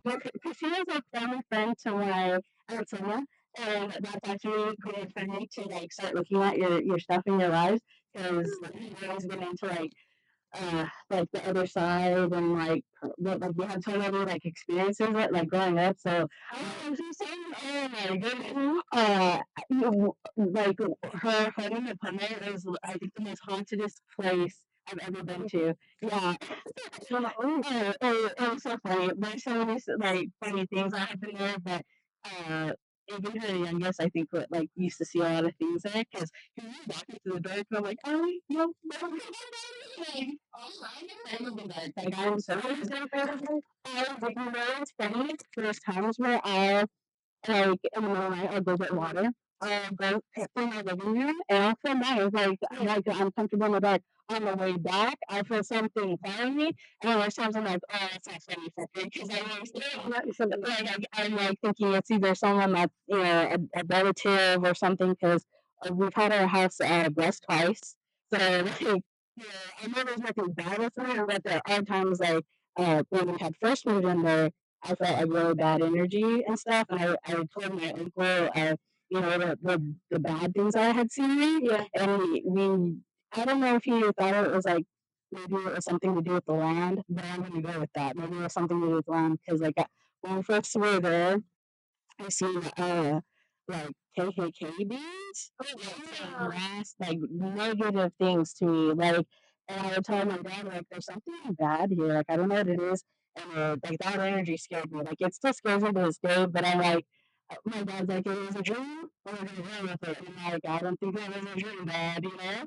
Well, Christina's a family friend to my Aunt Sonia, and that's actually great for me to like start looking at your stuff in your lives because I've always been into like the other side and what like we had so many like experiences like growing up. So she's saying, oh my goodness, like her home apartment is I think the most hauntedest place I've ever been to. Yeah, it was so funny. There's so many like funny things that happen there, but uh. Even her youngest, I think, like used to see a lot of things there because he was walking through the dark, and I'm like, oh, no, no, like I'm so excited. Like you know, it's funny. There's times where I'll like in the middle of the night I'll go get water. I'll go pick from my living room and I'll feel nice, like I'm comfortable in the dark. On the way back, I feel something following me, and then there's times I'm like, oh, that's not funny for me because I always like I'm like thinking it's either someone that's a relative or something because we've had our house blessed twice, so like I know there's nothing bad with it, but there are times like when we had first moved in there, I felt like really bad energy and stuff, and I told my uncle, the bad things I had seen, and we I don't know if he thought it was like maybe it was something to do with the land, but I'm gonna go with that. Maybe it was something to do with the land because when we first were there, I seen like KKK beans, last like negative things to me, like, and I would tell my dad like, "There's something bad here, like I don't know what it is," and like that energy scared me. Like it still scares me to this day, but I'm like, my dad's like, "It was a dream. We're gonna go with it." And I'm like, I don't think it was a dream, Dad. You know?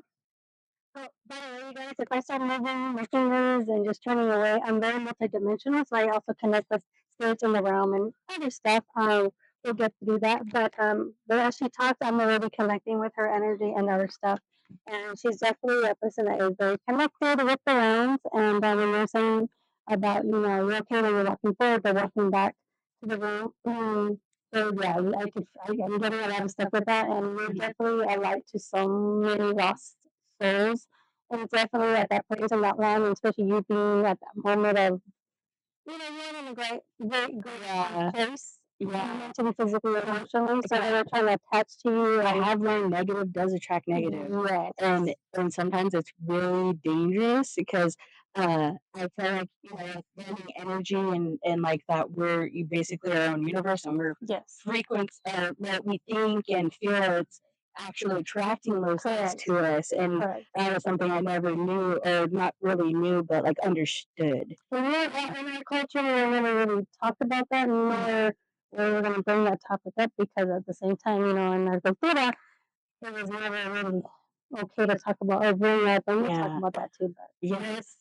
So, by the way, you guys, if I start moving my fingers and just turning away, I'm very multidimensional, so I also connect with spirits in the realm and other stuff. We'll get to do that, but as she talks, I'm already connecting with her energy and other stuff. And she's definitely a person that is very connected with the realms. And when you're saying about, you're okay when you're walking forward, but walking back to the room. So yeah, I'm getting a lot of stuff with that, and we're definitely a light to so many lost souls. And it's definitely at that place in that land, and especially you being at that moment of, you're in a great place. Yeah, mentally, physically, emotionally. So they're trying to attach to you. I have learned negative does attract negative. Yes. And sometimes it's really dangerous because I feel like learning energy and like that you basically our own universe and we're frequent what we think and feel it's actually attracting those things to us. And that was something I never knew, or not really knew, but like understood. Well, in our culture, we never really talked about that, and we're going to bring that topic up because at the same time, in our cultura, it was never really okay to talk about or bring up, and we'll talk about that too. But yes,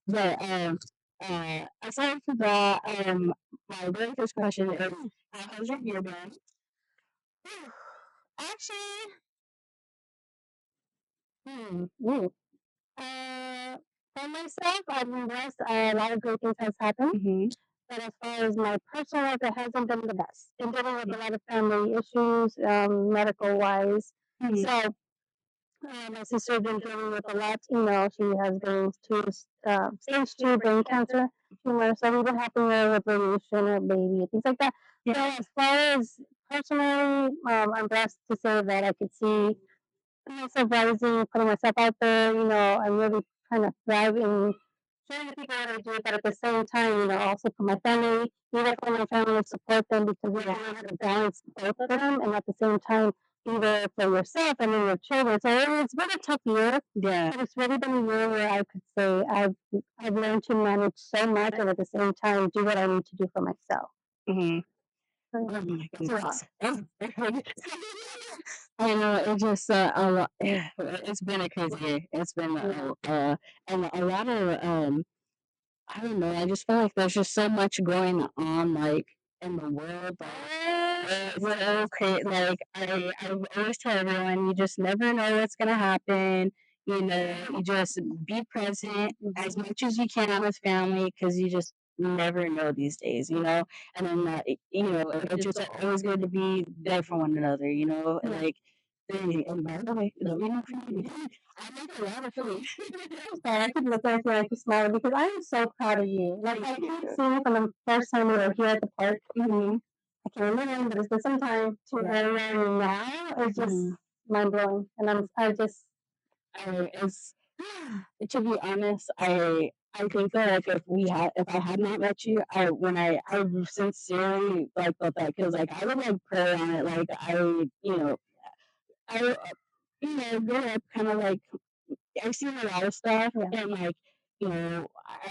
but aside from that, my very first question is, how's your year been? Actually, for myself, I've been blessed. A lot of great things has happened. But as far as my personal life, it hasn't been the best. Been dealing with a lot of family issues, medical wise. So my sister's been dealing with a lot. She has been to stage 2 brain cancer tumor. So we've been helping her with radiation, her baby, things like that. So as far as personally, I'm blessed to say that I could see myself rising, putting myself out there. I'm really trying to thrive in showing the people what I do, but at the same time, also for my family, be there for my family and support them because we have to balance both of them, and at the same time, be there for yourself and then your children. So it's been a tough year. Yeah. But it's really been a year where I could say I've learned to manage so much and at the same time do what I need to do for myself. Mm-hmm. Oh my goodness. I know it just a lot. It's been a crazy year. It's been and a lot of I don't know. I just feel like there's just so much going on, like in the world. Like, okay, like I always tell everyone, you just never know what's gonna happen. You just be present as much as you can with family because you just never know these days. And then it's just always good to be there for one another. Like And by the way, let me know if you need it. I make a lot of food. Sorry, I could look at you like a smile because I am so proud of you. Like, I keep seeing from the first time we were here at the park. I can't remember, but it's been some time to where I am now. It's just mind blowing. And it's, to be honest, I think that like if I had not met you, I sincerely like felt that because like I would like pray on it, like I grew up kind of like I've seen a lot of stuff, and like I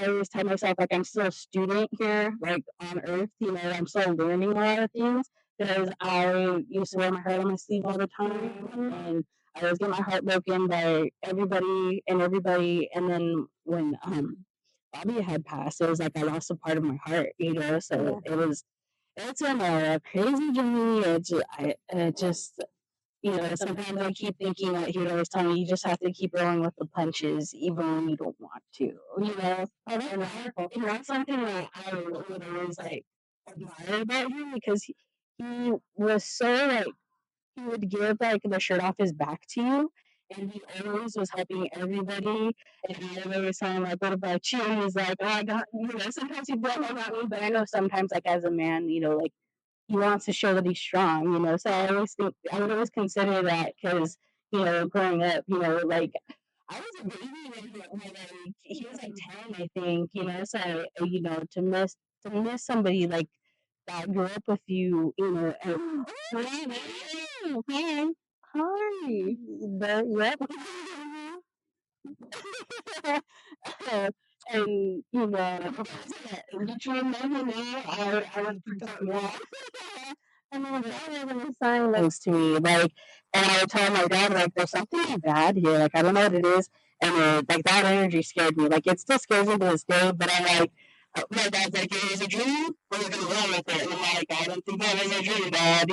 always tell myself like I'm still a student here, like on Earth. I'm still learning a lot of things because I used to wear my heart on my sleeve all the time, and I always get my heart broken by everybody. And then when Bobby had passed, it was like I lost a part of my heart. So it's been a crazy journey. It just sometimes I keep thinking that he would always tell me you just have to keep rolling with the punches even when you don't want to. And that's something that I would always like admire about him because he was so like he would give like the shirt off his back to you. And he always was helping everybody. And I would always tell him, like, what about you? And he's like, oh, I got, sometimes he'd be like, I got me. But I know sometimes, like, as a man, like, he wants to show that he's strong. So I would always consider that because, growing up, like I was a baby when he was like 10, I think, so, to miss somebody like that grew up with you, and hi, hi, yep. And did you remember me? I would forget what. And then that was a sign next to me, like, and I would tell my dad, like, there's something bad here, like, I don't know what it is, and like, that energy scared me, like, it still scares me to this day, but I'm like, my dad's like, it was a dream, we're gonna run with it, and I'm like, I don't think that was a dream, Dad.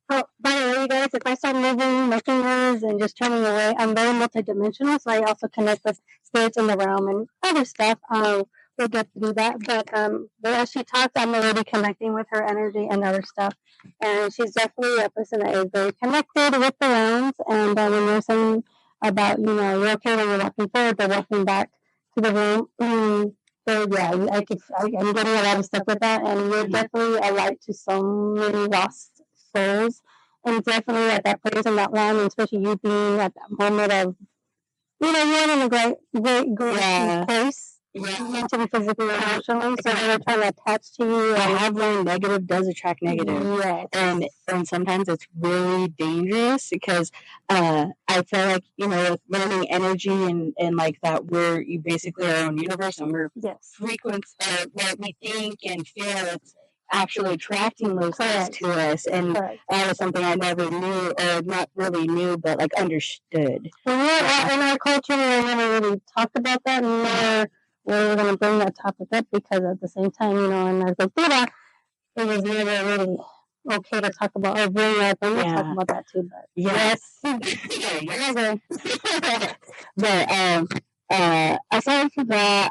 Oh, by the way, you guys, if I start moving my fingers and just turning away, I'm very multidimensional, so I also connect with spirits in the realm and other stuff. We'll get to do that, but as she talks, I'm already connecting with her energy and other stuff, and she's definitely a person that is very connected with the realms. And when you're saying about you're okay when you're walking forward, but walking back to the room. So yeah, I'm getting a lot of stuff with that, and you're definitely a light to so many lost souls, and definitely at that place in that line, and especially you being at that moment of, you're in a great place. Mentally, physically, emotionally, so they're trying to attach to you. I have learned negative does attract negative. Yes. And sometimes it's really dangerous because I feel like, with learning energy and like that you basically our own universe and we're frequency, what we think and feel, it's actually attracting those things to us. And that was something I never knew, or not really knew, but like understood. Well, in our culture, we never really talked about that, and we're going to bring that topic up because at the same time, in our cultura, it was never really okay to talk about, or bring up, and we'll talk about that too, but yes. But aside from that,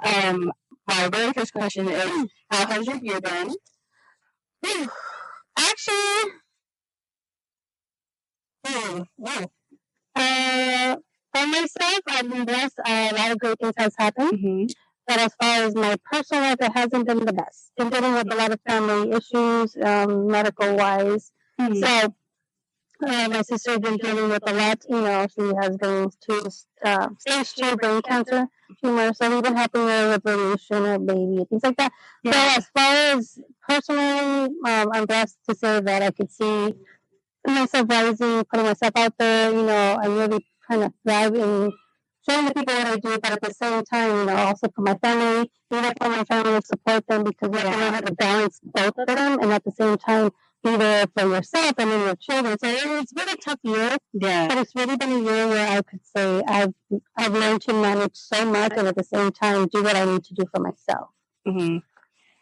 my very first question is, how has your year been? Actually, for myself, I've been blessed. A lot of great things has happened. But as far as my personal life, it hasn't been the best. Been dealing with a lot of family issues, medical wise. So my sister's been dealing with a lot. She has been to stage 2 brain cancer tumor. So we've been helping her with radiation, her baby, things like that. Yeah. So as far as personally, I'm blessed to say that I could see myself rising, putting myself out there. I'm really trying to thrive in showing the people what I do, but at the same time, also for my family, be there for my family, support them, because you have to learn how to balance both of them, and at the same time, be there for yourself and then your children. So it's been a tough year, but it's really been a year where I could say I've learned to manage so much, and at the same time, do what I need to do for myself. Mm-hmm.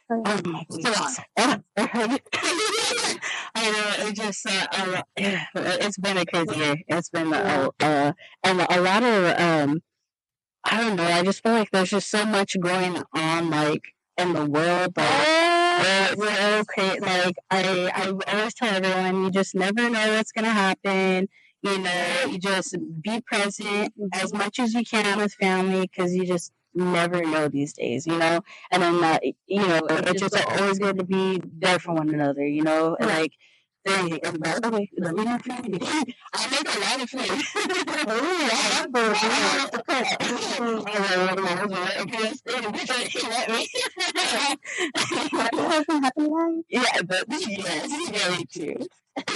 Oh my goodness. I know, it just, it's been a crazy year. It's been, and a lot of, I don't know, I just feel like there's just so much going on, like, in the world, so crazy. Like, I always tell everyone, you just never know what's going to happen. You know, you just be present as much as you can with family because you just never know these days, you know? And then, you know, it's just always good to be there for one another, you know? And like, and by the way, let me know if you need. I make a lot of food. Oh, I love those. I love to cook. Yeah, but yes, very true. And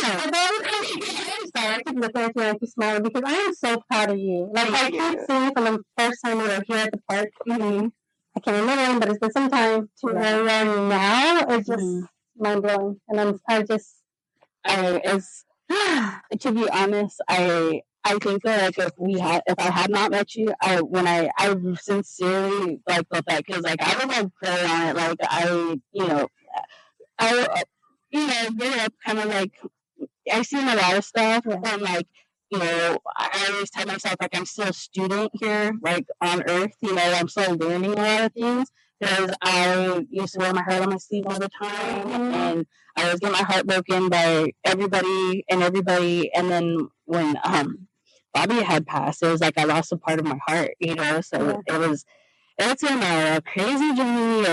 I can look at you and just smile because I am so proud of you. Like, I keep seeing from the first time we were here at the park. Mm-hmm. I can't remember when, but it's been some time to where we are now. It's just mind blowing, and to be honest, I think that like if I had not met you, I sincerely like felt that because like I would like pray on it, like I grew up kind of like I've seen a lot of stuff, and like I always tell myself like I'm still a student here, like on Earth. You know, I'm still learning a lot of things because I used to wear my heart on my sleeve all the time, and I always get my heart broken by everybody. And then when Bobby had passed, it was like I lost a part of my heart. You know, so it's been a crazy journey.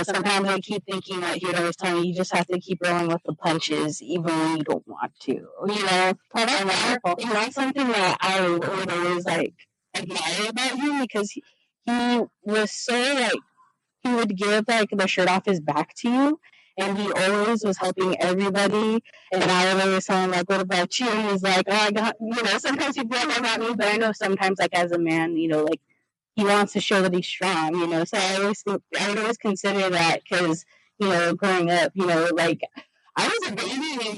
Sometimes I keep thinking that he would always tell me you just have to keep rolling with the punches even when you don't want to. You know? And that's something that I would always like admire about him because he was so like he would give like the shirt off his back to you. And he always was helping everybody. And I would always tell him, like, what about you? And he's like, oh, I got, sometimes he'd be like, about me. But I know sometimes, like, as a man, like, he wants to show that he's strong, So I would always consider that because, growing up, like I was a baby when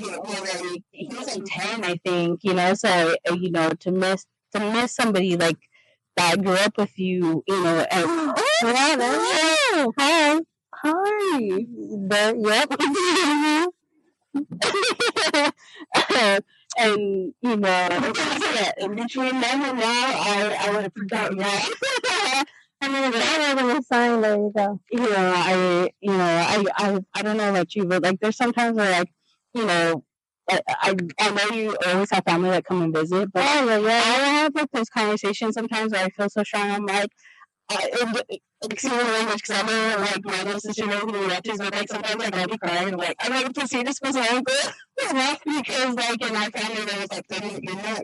he was like 10, I think, So to miss somebody like that grew up with you, and hi. Yep. And in between then and now, I would have forgotten that. I mean, that was a sign. There you go. I don't know about you, but like, there's sometimes where like, I know you always have family that come and visit, but I have like those conversations sometimes where I feel so strong. I'm like, excuse my language because I know like my little sister knows who watches, but like sometimes like I'll be crying. I'm like, I'm like, can see this was uncle. Because like in my family there was like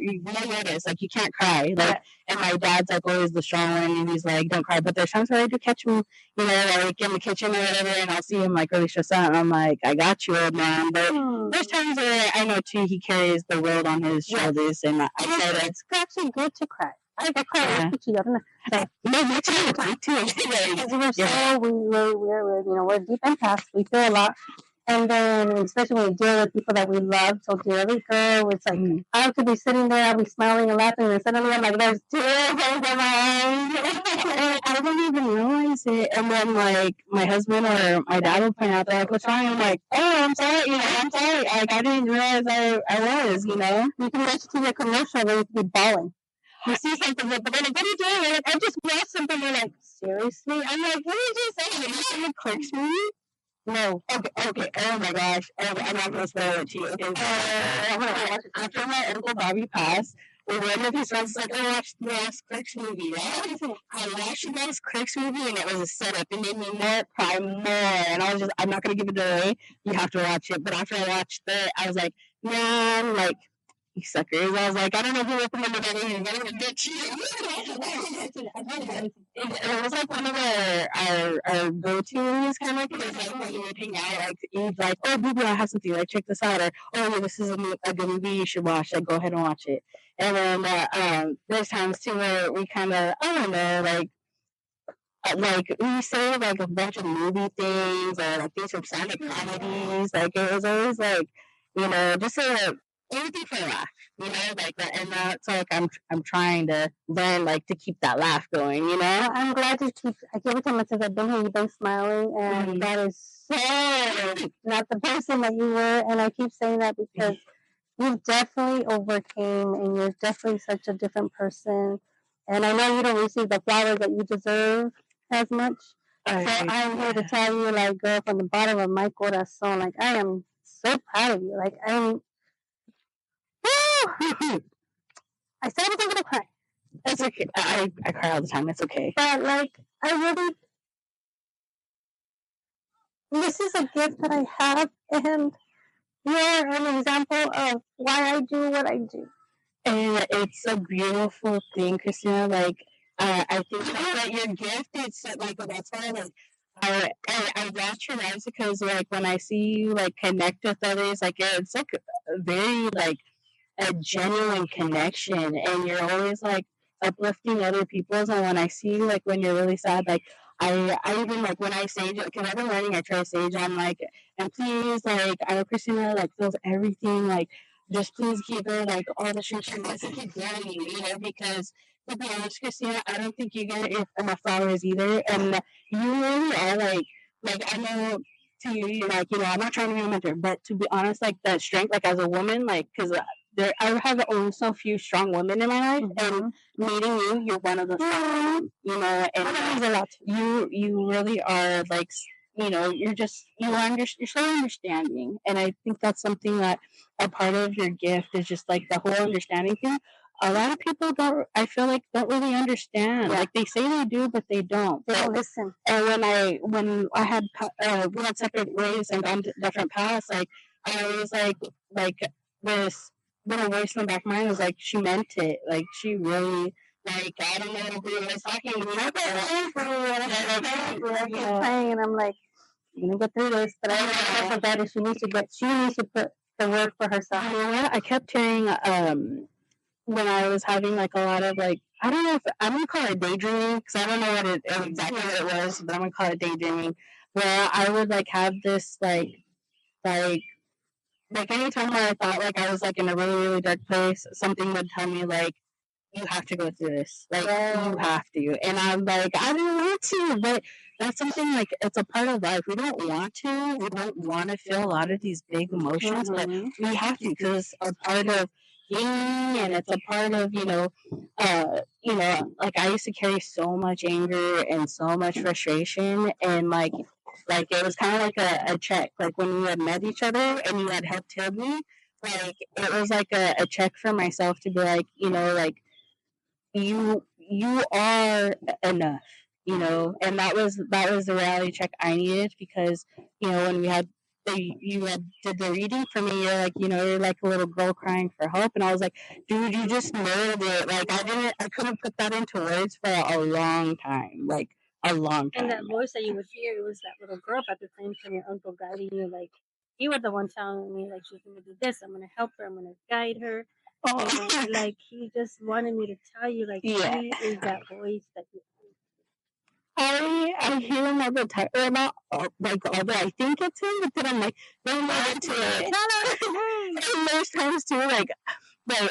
you notice like you can't cry like, and my dad's like always the strong one and he's like don't cry, but there's times where I do catch him like in the kitchen or whatever, and I'll see him like really stressed out and I'm like, I got you, old man. But there's times where I know too he carries the world on his shoulders, and I say that it's actually good to cry. I cry with you. No, me too. Me too. Because we're deep in past. We feel a lot. And then, especially when we deal with people that we love so dearly, girl, it's like, I could be sitting there, I'll be smiling and laughing, and suddenly I'm like, there's tears over my eyes. I don't even realize it. And then, like, my husband or my dad will point out, they're like, what's wrong? I'm like, oh, I'm sorry, I'm sorry. Like, I didn't realize I was, You can watch TV commercial and you be bawling. You see something, but then what are you doing? Like, I just watched something, and like, seriously? I'm like, what did you say? Have you seen the Clerks movie? No. Okay. Oh my gosh. I'm not going to spoil it to you. Okay. After my Uncle Bobby passed, one of his friends was like, I watched the last Clerks movie, right? I watched the last Clerks movie, and it was a setup. It made me cry more. And I was just, I'm not going to give it away. You have to watch it. But after I watched it, I was like, man, like, you suckers. I was like, I don't know who recommended that movie, but I'm going to get you. It was like one of our go-to movies, kind of, because like when you would hang out, like, you'd like, oh, Boo, I have something, like, check this out, or, oh, this is a good movie you should watch, like, go ahead and watch it. And then there's times, too, where we kind of, I don't know, like we say like a bunch of movie things or like things from stand-up comedies. Like it was always like, just anything for a laugh, like that. And that's like I'm trying to learn like to keep that laugh going, I'm glad I keep every time I said I've been here, you've been smiling, and that is so not the person that you were. And I keep saying that because you've definitely overcame, and you're definitely such a different person. And I know you don't receive the flowers that you deserve as much, So I'm here to tell you, like, girl, from the bottom of my corazón, like, I am so proud of you. Like, I said I was gonna cry. That's okay. I cry all the time. It's okay. But like, I really, this is a gift that I have, and you're an example of why I do what I do. And it's a beautiful thing, Christina. Like, I think that your gift, it's like, that's why, like, I watch your lives because, like, when I see you, like, connect with others, like, it's like very, like, a genuine connection, and you're always like uplifting other people's. And when I see you, like, when you're really sad, like, I even, like, when I sage it, because I've been learning, I try sage, I'm like, and please, like, I know Christina, like, feels everything, like, just please give her, like, all the shit she wants to keep going, because to be honest, Christina, I don't think you get enough flowers either, and you really are, like, I know to you, you're like, I'm not trying to be a mentor, but to be honest, like, that strength, like, as a woman, like, because I have only so few strong women in my life, and meeting you, you're one of those strong women, and that means a lot. You really are, like, you're so understanding, and I think that's something that a part of your gift is just like the whole understanding thing. A lot of people don't. I feel like don't really understand. Yeah. Like, they say they do, but they don't. They don't listen. And when I had we had separate ways and gone to different paths, like, I always like this little voice in the back of my mind was like, she meant it. Like, she really, like, I don't know who was talking to me. I kept praying, and I'm like, you're gonna get through this. But I know that she needs to put the work for herself. You know what? I kept hearing when I was having, like, a lot of, like, I don't know if I'm gonna call it daydreaming, because I don't know exactly what it was, but I'm gonna call it daydreaming, where I would, like, have this, like anytime where I thought, like, I was, like, in a really, really dark place, something would tell me, like, you have to go through this. Like, you have to. And I'm like, I don't want to, but that's something, like, it's a part of life. We don't want to. We don't want to feel a lot of these big emotions, but we have to, because it's a part of healing, and it's a part of, like, I used to carry so much anger and so much frustration, and, like it was kind of like a check. Like, when we had met each other and you had helped heal me, like, it was like a check for myself to be like, like, you are enough, and that was the reality check I needed, because when we had you had did the reading for me, you're like, you're like a little girl crying for help, and I was like, dude, you just nailed it. Like, I couldn't put that into words for a long time, like a long time. And that voice that you would hear, it was that little girl, but at the same time your uncle guiding you, like, you were the one telling me, like, she's gonna do this, I'm gonna help her, I'm gonna guide her. Oh. Like, he just wanted me to tell you, like, yeah, he is that voice that you. I hear him all the time, or not, like, although I think it's him, but then I'm like, don't listen to it. No. And there's times too, like,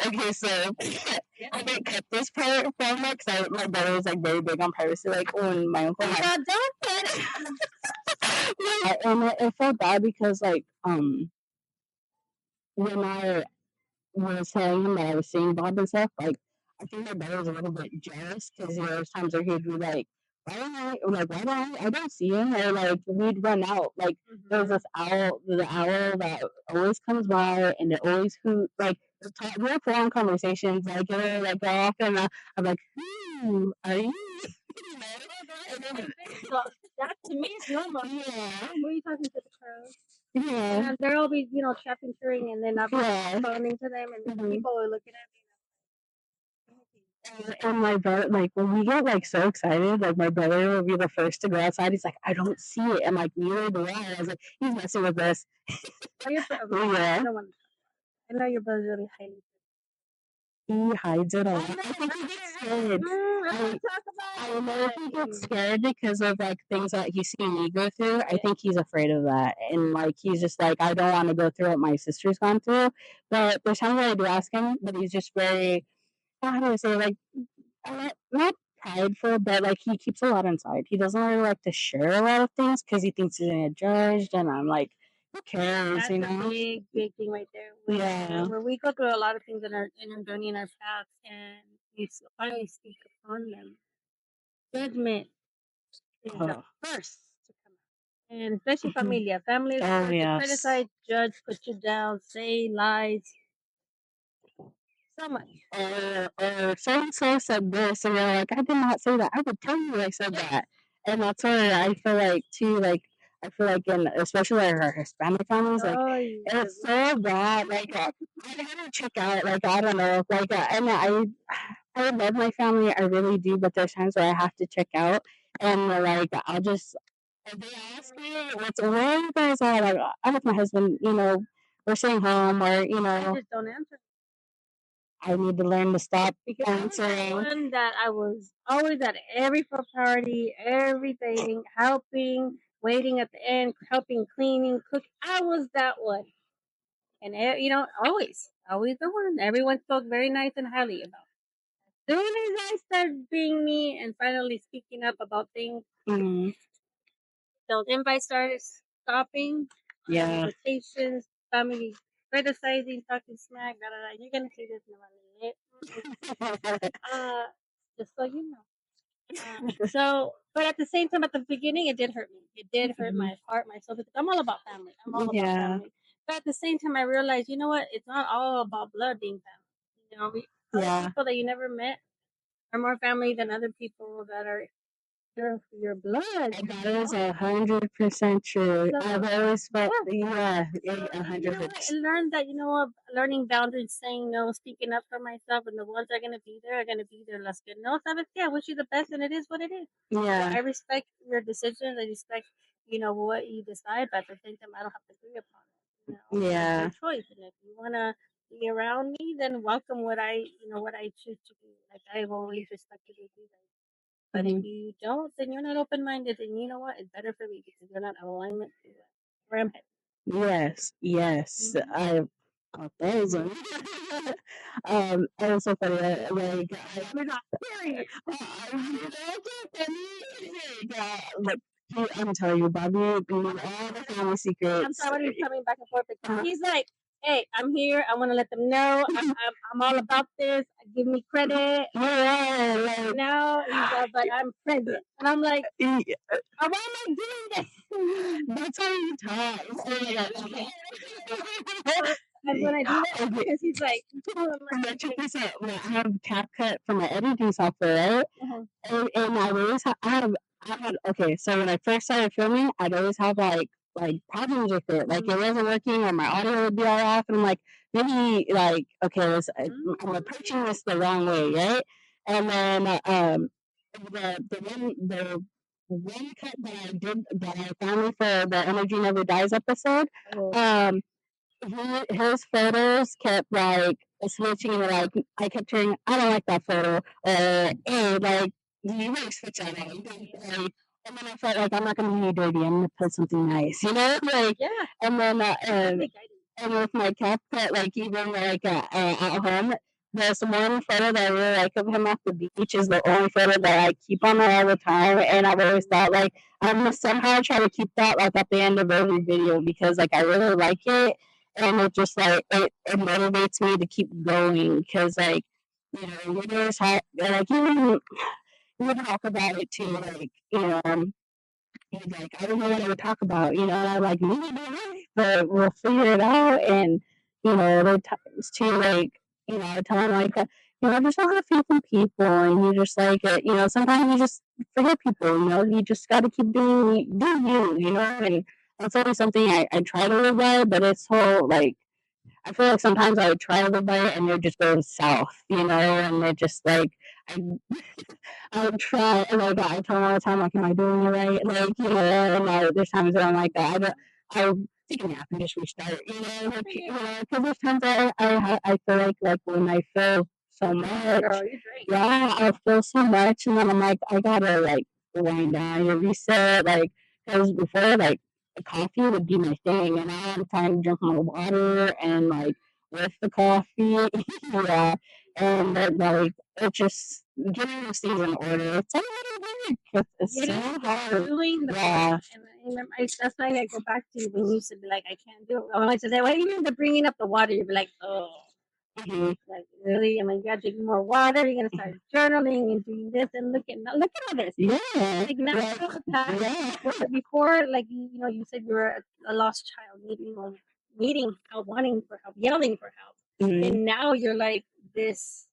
okay, so I didn't cut this part from it, because my brother was, like, very big on privacy, like, when my uncle had. Don't cut it. And it felt bad because, like, when I was telling him that I was seeing Bob and stuff, like, I think my brother was a little bit jealous, because there's times where he'd be like, why don't I don't see him, or, like, we'd run out, like, there's this the owl that always comes by, and it always hoots, like, we have long conversations, like, like, go off, and I'm like, who are you? And then, well, that to me is normal. Yeah. Were you talking to the crows? Yeah. And they're always, trapped and chewing, and then I'll be responding to them, and people are looking at me. And my brother, like, when we get, like, so excited, like, my brother will be the first to go outside. He's like, I don't see it. I'm like, neither do I. I was like, he's messing with us. Yeah. I know your brother's really hiding. He hides it a lot. I think he gets scared. I know he gets scared because of, like, things that he's seen me go through. I think he's afraid of that. And, like, he's just like, I don't want to go through what my sister's gone through. But there's times where I do ask him, but he's just very, how do I say, like, not prideful, but, like, he keeps a lot inside. He doesn't really like to share a lot of things because he thinks he's gonna get judged, and I'm like, who cares? That's a big, big thing right there. Yeah, where we go through a lot of things in our journey, in our paths, and we finally speak upon them. Judgment is the first to come out. And especially familia. Family is first to criticize, judge, put you down, say lies. So much. Or so and so said this, and you're like, I did not say that. I would tell you I said that. And that's where I feel like too, like I feel like in especially like our Hispanic families, like it's so bad. Like I gotta check out. Like I don't know. Like and I love my family. I really do. But there's times where I have to check out, and like I'll just if they ask me where you guys are, like I'm with my husband. We're staying home, or I just don't answer. I need to learn to stop because answering. One that I was always at every party, everything, helping, waiting at the end, helping, cleaning, cooking. I was that one, and always the one. Everyone spoke very nice and highly about. As soon as I started being me and finally speaking up about things, those invites started stopping. Yeah. Invitations, family criticizing, talking smack, da da da. You're gonna see this in a minute. Just so you know. But at the same time, at the beginning, it did hurt me. It did hurt my heart, my soul, because I'm all about family. I'm all about family. But at the same time, I realized, you know what? It's not all about blood being family. Other people that you never met are more family than other people that are your blood. And that is 100% true. I've always felt, 100%. I learned that, learning boundaries, saying no, speaking up for myself, and the ones that are going to be there are going to be there. Let's get no, sabes que I wish you the best, and it is what it is. Yeah. I respect your decisions. I respect, what you decide, but at the same time, I don't have to agree upon it. Yeah. It's your choice, and if you want to be around me, then welcome what I choose to do. Like I've always respected you. But if you don't, then you're not open minded, and you know what? It's better for me because you're not in alignment to where I'm headed. Yes. I those are it was so funny. Like we're not serious. I'm telling you, Bobby knew all the family secrets. I'm sorry he's coming back and forth. He's like, hey, I'm here. I want to let them know I'm all about this. Give me credit. Yeah, now he's all, but I'm present. And I'm like, why am I doing this? That's how he talks. And when I do that, because he's like, check this out. I have CapCut for my editing software, right? And I always okay, so when I first started filming, I'd always have like problems with it. Like it wasn't working or my audio would be all off. And I'm like, maybe like, okay, I'm approaching this the wrong way, right? And then the one cut that I did that I found for the Energy Never Dies episode, his photos kept like switching, and like I kept hearing, I don't like that photo, or hey, like you better switch that out. And then I felt like I'm not gonna be dirty. I'm gonna put something nice, like And then and with my cat pet, like even like at home. There's one photo that I really like of him at the beach is the only photo that I keep on there all the time, and I've always thought like I'm gonna somehow try to keep that like at the end of every video because like I really like it, and it just like it motivates me to keep going because like you just have like you talk about it too like like I don't know what I would talk about and I'm like maybe but we'll figure it out and there times too like I tell them like just don't have faith in people and you just like sometimes you just forget people you just got to keep doing and that's always something I try to live by but it's so like I feel like sometimes I would try to live by it and it just goes south, and it just like I would try like I tell them all the time like, am I doing it right? Like, and there's times that I'm like that. I take a nap and just restart, because there's times I feel like when I feel so much, yeah, I feel so much, and then I'm like, I gotta like wind down and reset, like, because before like coffee would be my thing, and I had time to drink more water and like with the coffee, yeah, and like it just getting those things in order. It's a little weird. It's so hard. Doing the that's why I go back to when you used to be like, I can't do it. When I said, why do you end up bringing up the water? You'd be like, oh. Like really, I mean, you gotta drink more water. You're gonna start journaling and doing this and look at all this. Yeah. Like now, the past. Yeah. Before, like you know, you said you were a lost child, needing help, wanting for help, yelling for help, and now you're like this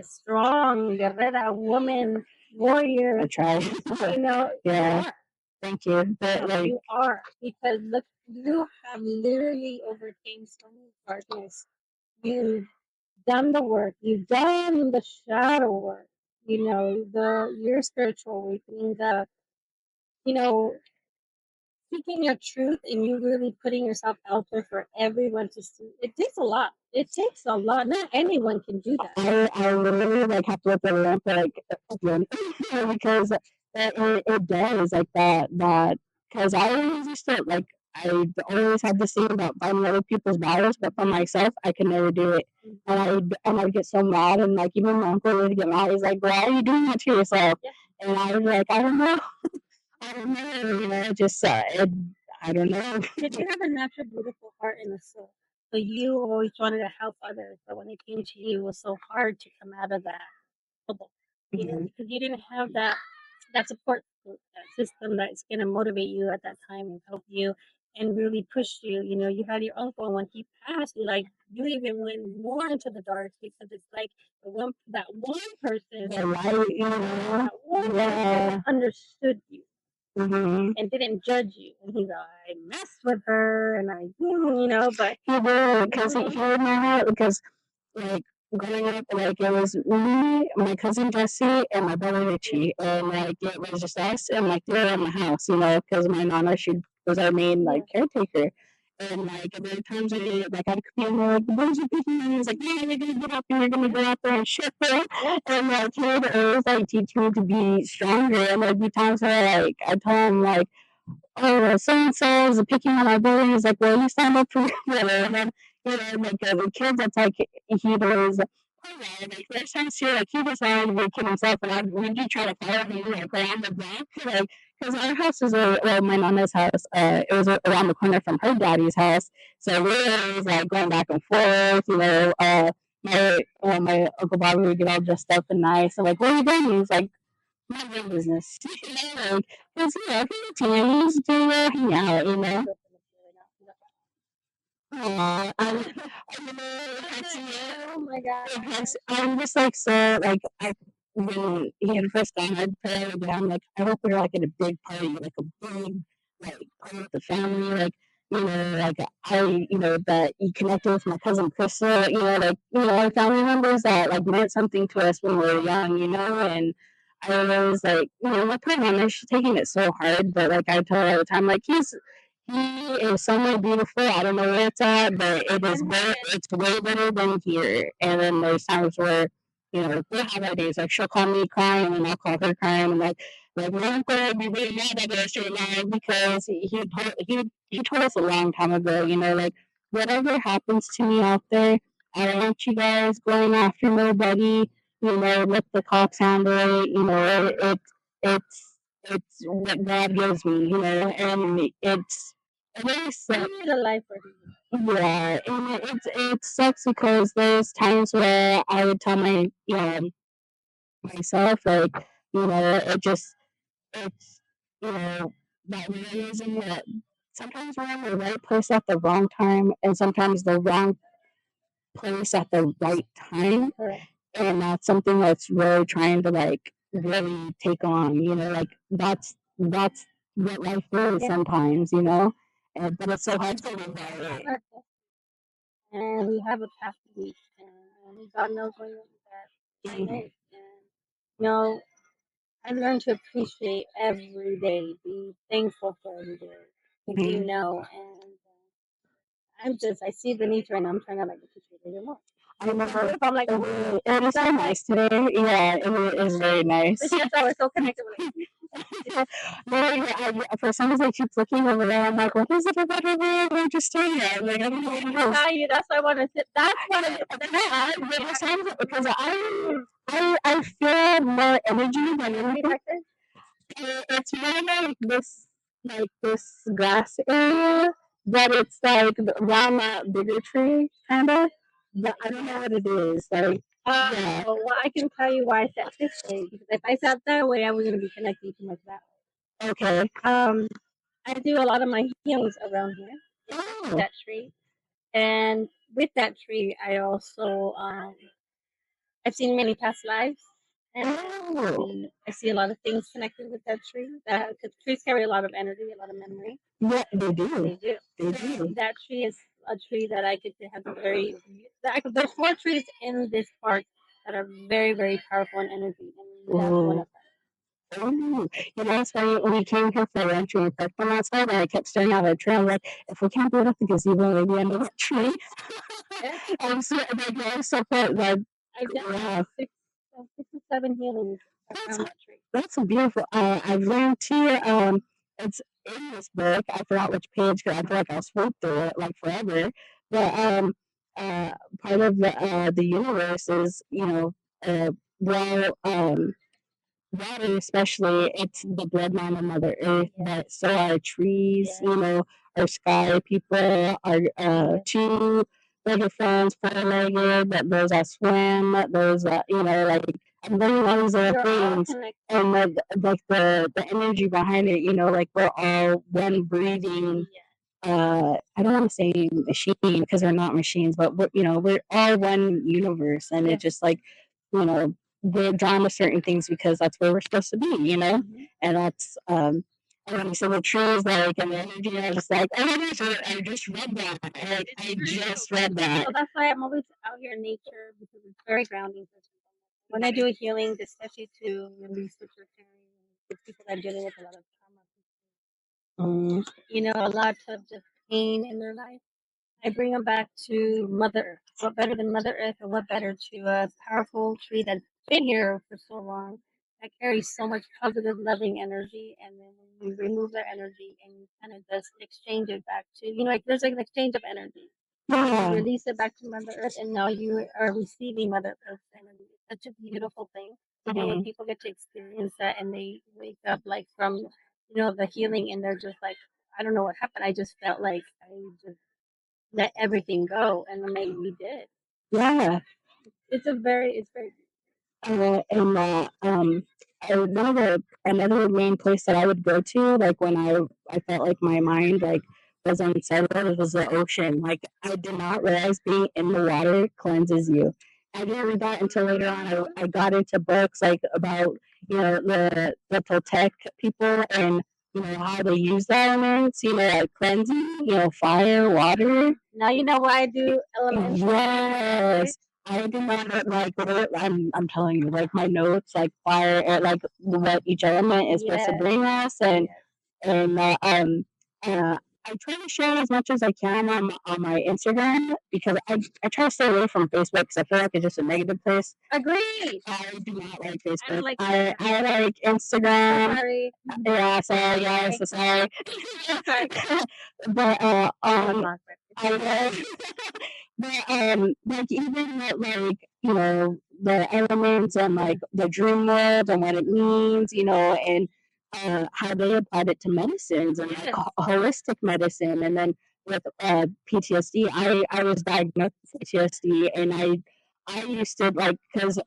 strong guerrera woman warrior. I try. You know, Yeah. you are. Thank you. But like, You are, because look, you have literally overcame so many darkness. You've done the work. You've done the shadow work. You know, your spiritual awakening, you know, speaking your truth, and you really putting yourself out there for everyone to see. It takes a lot. It takes a lot. Not anyone can do that. I literally like have to look at the lamp like again because it does like that because I always used to like I always had this thing about finding other people's battles, but for myself I could never do it. And I'd get so mad, and like even my uncle would get mad. He's like, "Why are you doing that to yourself?" Yeah. And I was like, "I don't know, I don't know, you know, just I don't know." Because you have a natural, beautiful heart and a soul. So you always wanted to help others, but when it came to you, it was so hard to come out of that bubble. Because you didn't have that support system that's going to motivate you at that time and help you and really push you. You know, you had your uncle, and when he passed, you even went more into the dark, because it's like that one person, The light, you know, that one person understood you. And didn't judge you. And he's like, I messed with her, and but he did because he would know because like growing up, like it was me, my cousin Jesse, and my brother Richie, and like it was just us, and like they were in the house, you know, because my nana, she was our main like caretaker. And like there were times I like I'd come in there like the boys are picking me. He's like, yeah, you're gonna get up and you're gonna go out there and shit there. And like he would always like teach me to be stronger. And there'd be times where like I told him like, oh, so and so is picking on our boy. He's like, well, you stand up for your brother. And then, you know, like the kids, that's like, he was, like, there's times too, like, he was trying to be a kid himself, and we do try to follow him, like, around the block, like, because our house is, well, my nana's house, it was around the corner from her daddy's house, so we were always, like, going back and forth, you know, my Uncle Bobby would get all dressed up and nice, and like, where are you going? He's like, mind your business. You know, like, because, you know, teens do hang out, you know. You know, oh my god. I'm just like so like when he had first gone, I'd pray every day. I'm like, I hope we're like at a big party, like a big like party with the family, like you know, like that you connected with my cousin Crystal, you know, like our family members that like meant something to us when we were young, you know, and I was like, my poor mom, she's taking it so hard, but like I tell her all the time, like he is somewhere beautiful. I don't know where it's at, but it's way better than here. And then there's times where, we'll have our days. Like she'll call me crying, and I'll call her crying, and like my uncle would be really mad at us right now because he told us a long time ago, like whatever happens to me out there, I don't want you guys going after nobody. Let the cops handle it. It's what God gives me, and it really sucks. You need a life for him. Yeah, and it sucks because there's times where I would tell myself like, it's that realism that sometimes we're in the right place at the wrong time, and sometimes the wrong place at the right time. Correct. And that's something that's really trying to like really take on, like that's what life is sometimes, but it's so hard to live by it. And we have a path to reach, and God knows when that time is. And I learned to appreciate every day, be thankful for every day, and I see the nature, and I'm trying to like appreciate it more. I remember I'm like, it was so nice today. Yeah, it is very nice. Yes, I was so connected with for some reason, I keep looking over there. I'm like, what is it about over there? We're just staring at it. Like, I don't know what it is. That's why I want to sit. That's what it is. Because I feel more energy than anything. It's more like this grass area, but it's like around that bigger tree, kind of. but I don't know what it is. Like, yeah. Well, I can tell you why I sat this way. Because if I sat that way, I was going to be connecting too much that way. Okay. I do a lot of my healings around here. Oh. That tree. And with that tree, I also, I've seen many past lives. And I see a lot of things connected with that tree. Because trees carry a lot of energy, a lot of memory. Yeah, they do. They do. They do. That tree is a tree that I could have very. There's 4 trees in this park that are very, very powerful in energy, and that's one of them. Oh, you know, it's funny, when we came here for lunch, we parked on that side, and I kept staring out at the tree. I was like, if we can't do it at the gazebo, maybe under that tree. I'm so, like, I'm so put, like, I've done 6 or 7 healings around that tree. That's beautiful. I've learned too, it's in this book. I forgot which page because I feel like I'll swoop through it like forever. But part of the universe is, you know, well, water especially, it's the bloodline of Mother Earth, but so are trees, you know, our sky people, our two-legged friends, four-legged, but those that swim, those that, you know, like, I'm learning all these other things, and like the energy behind it, you know, like we're all one breathing. I don't want to say machine because we're not machines, but we're, you know, we're all one universe, and it just like, you know, we're drawn to certain things because that's where we're supposed to be, you know, and that's and when you said the trees, like, and the energy, I was just like, oh my gosh, I just read that. I just read that. So that's why I'm always out here in nature because it's very grounding. When I do a healing, especially to release what you're carrying, with people that are dealing with a lot of trauma, you know, a lot of just pain in their life, I bring them back to Mother Earth. What better than Mother Earth, and what better to a powerful tree that's been here for so long, that carries so much positive, loving energy, and then when you remove their energy and you kind of just exchange it back to, you know, like there's like an exchange of energy. You release it back to Mother Earth, and now you are receiving Mother Earth's energy. It's such a beautiful thing. And when people get to experience that and they wake up like from, you know, the healing, and they're just like, I don't know what happened. I just felt like I just let everything go, and maybe we did. Yeah. It's very Another main place that I would go to, like when I felt like my mind like was unsettled, was the ocean. Like I did not realize being in the water cleanses you. I didn't read that until later on. I got into books like about, you know, the Toltec people and, you know, how they use the elements, you know, like cleansing, you know, fire, water. Now you know why I do elements. Yes. I do not like. I'm telling you, like my notes, like fire, like what each element is supposed to bring us, and I try to share as much as I can on my Instagram because I try to stay away from Facebook because I feel like it's just a negative place. Agreed. I do not like Facebook. Like I like Instagram. Sorry. Yeah, sorry guys, sorry. But I love. But like even like, you know, the elements and like the dream world and what it means, you know, and how they applied it to medicines and like holistic medicine, and then with PTSD, I was diagnosed with PTSD, and I used to like because,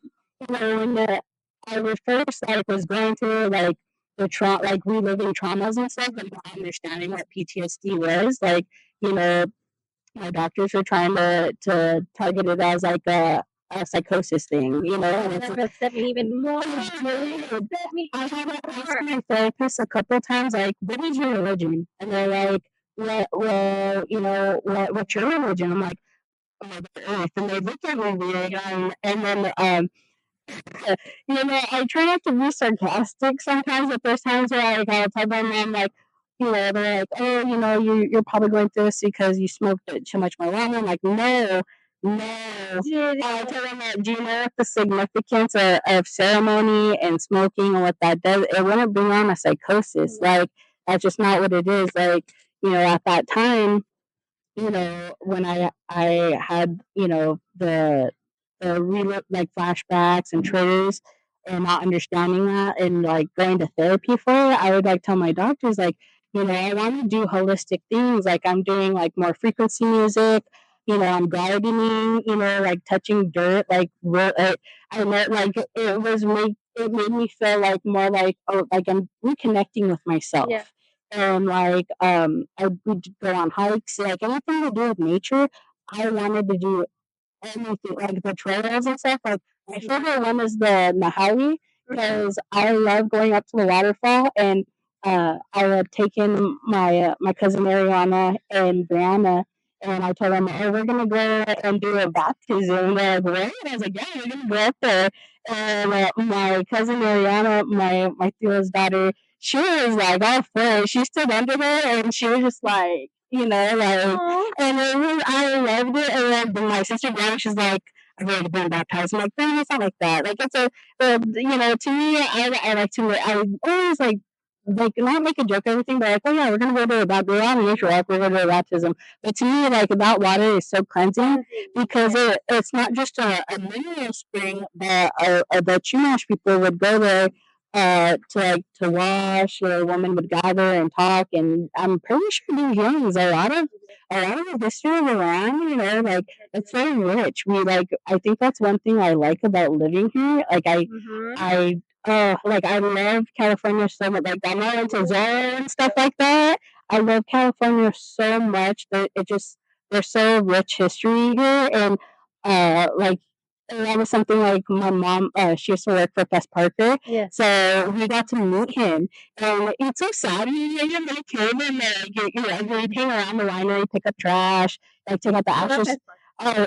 you know, when I was first like was going through like the trauma, like reliving traumas and stuff, and not understanding what PTSD was, like, you know, my doctors were trying to target it as like a psychosis thing, you know. And it's set me even more. I had to ask my therapist a couple of times, like, "What is your religion?" And they're like, "What? Well, you know, what's your religion?" I'm like, "Mother Earth." And they look at me weird, and then you know, I try not to be sarcastic sometimes, but there's times where like, I'll tell my mom, like, you know, they're like, oh, you know, you're probably going through this because you smoked too much marijuana. I'm like, no, no. I tell them that, do you know what the significance of ceremony and smoking and what that does? It wouldn't bring on a psychosis. Like, that's just not what it is. Like, you know, at that time, you know, when I had, you know, like flashbacks and triggers and not understanding that and like going to therapy for it, I would like tell my doctors like, you know, I want to do holistic things. Like I'm doing like more frequency music, I'm gardening, like touching dirt, like I know, like it made me feel like more like, oh, like I'm reconnecting with myself. Yeah. And like I would go on hikes, like anything to do with nature. I wanted to do anything like the trails and stuff. Like my favorite one is the Mahawi because I love going up to the waterfall, and I had taken my cousin Ariana and Brianna, and I told them, oh, we're gonna go and do a baptism. They're like, what? I was like, yeah, we're gonna go up there. And my cousin Ariana, my Theo's daughter, she was like all for it. She stood under there and she was just like, like, Aw. and I loved it. And then my sister Brianna, she's like, I've already been baptized. I'm like, no, it's not like that. Like it's to me, I like to, I always like not make a joke or everything, but like, oh yeah, we're gonna go to a baptism. We're on a nature walk. We're going to a baptism. But to me, like that water is so cleansing because it's not just a mineral spring, but the Chumash people would go there to wash, or a woman would gather and talk, and I'm pretty sure these youngs a lot of the history of Iran, like it's very rich. I think that's one thing I like about living here. Like I love California so much. Like I'm not into Zara and stuff like that. I love California so much that there's so rich history here, and like and that was something like my mom. She used to work for Best Parker, Yes. so we got to meet him, and it's so sad. He made a little kid, and we hang around the winery, pick up trash, like take out the ashes. Oh,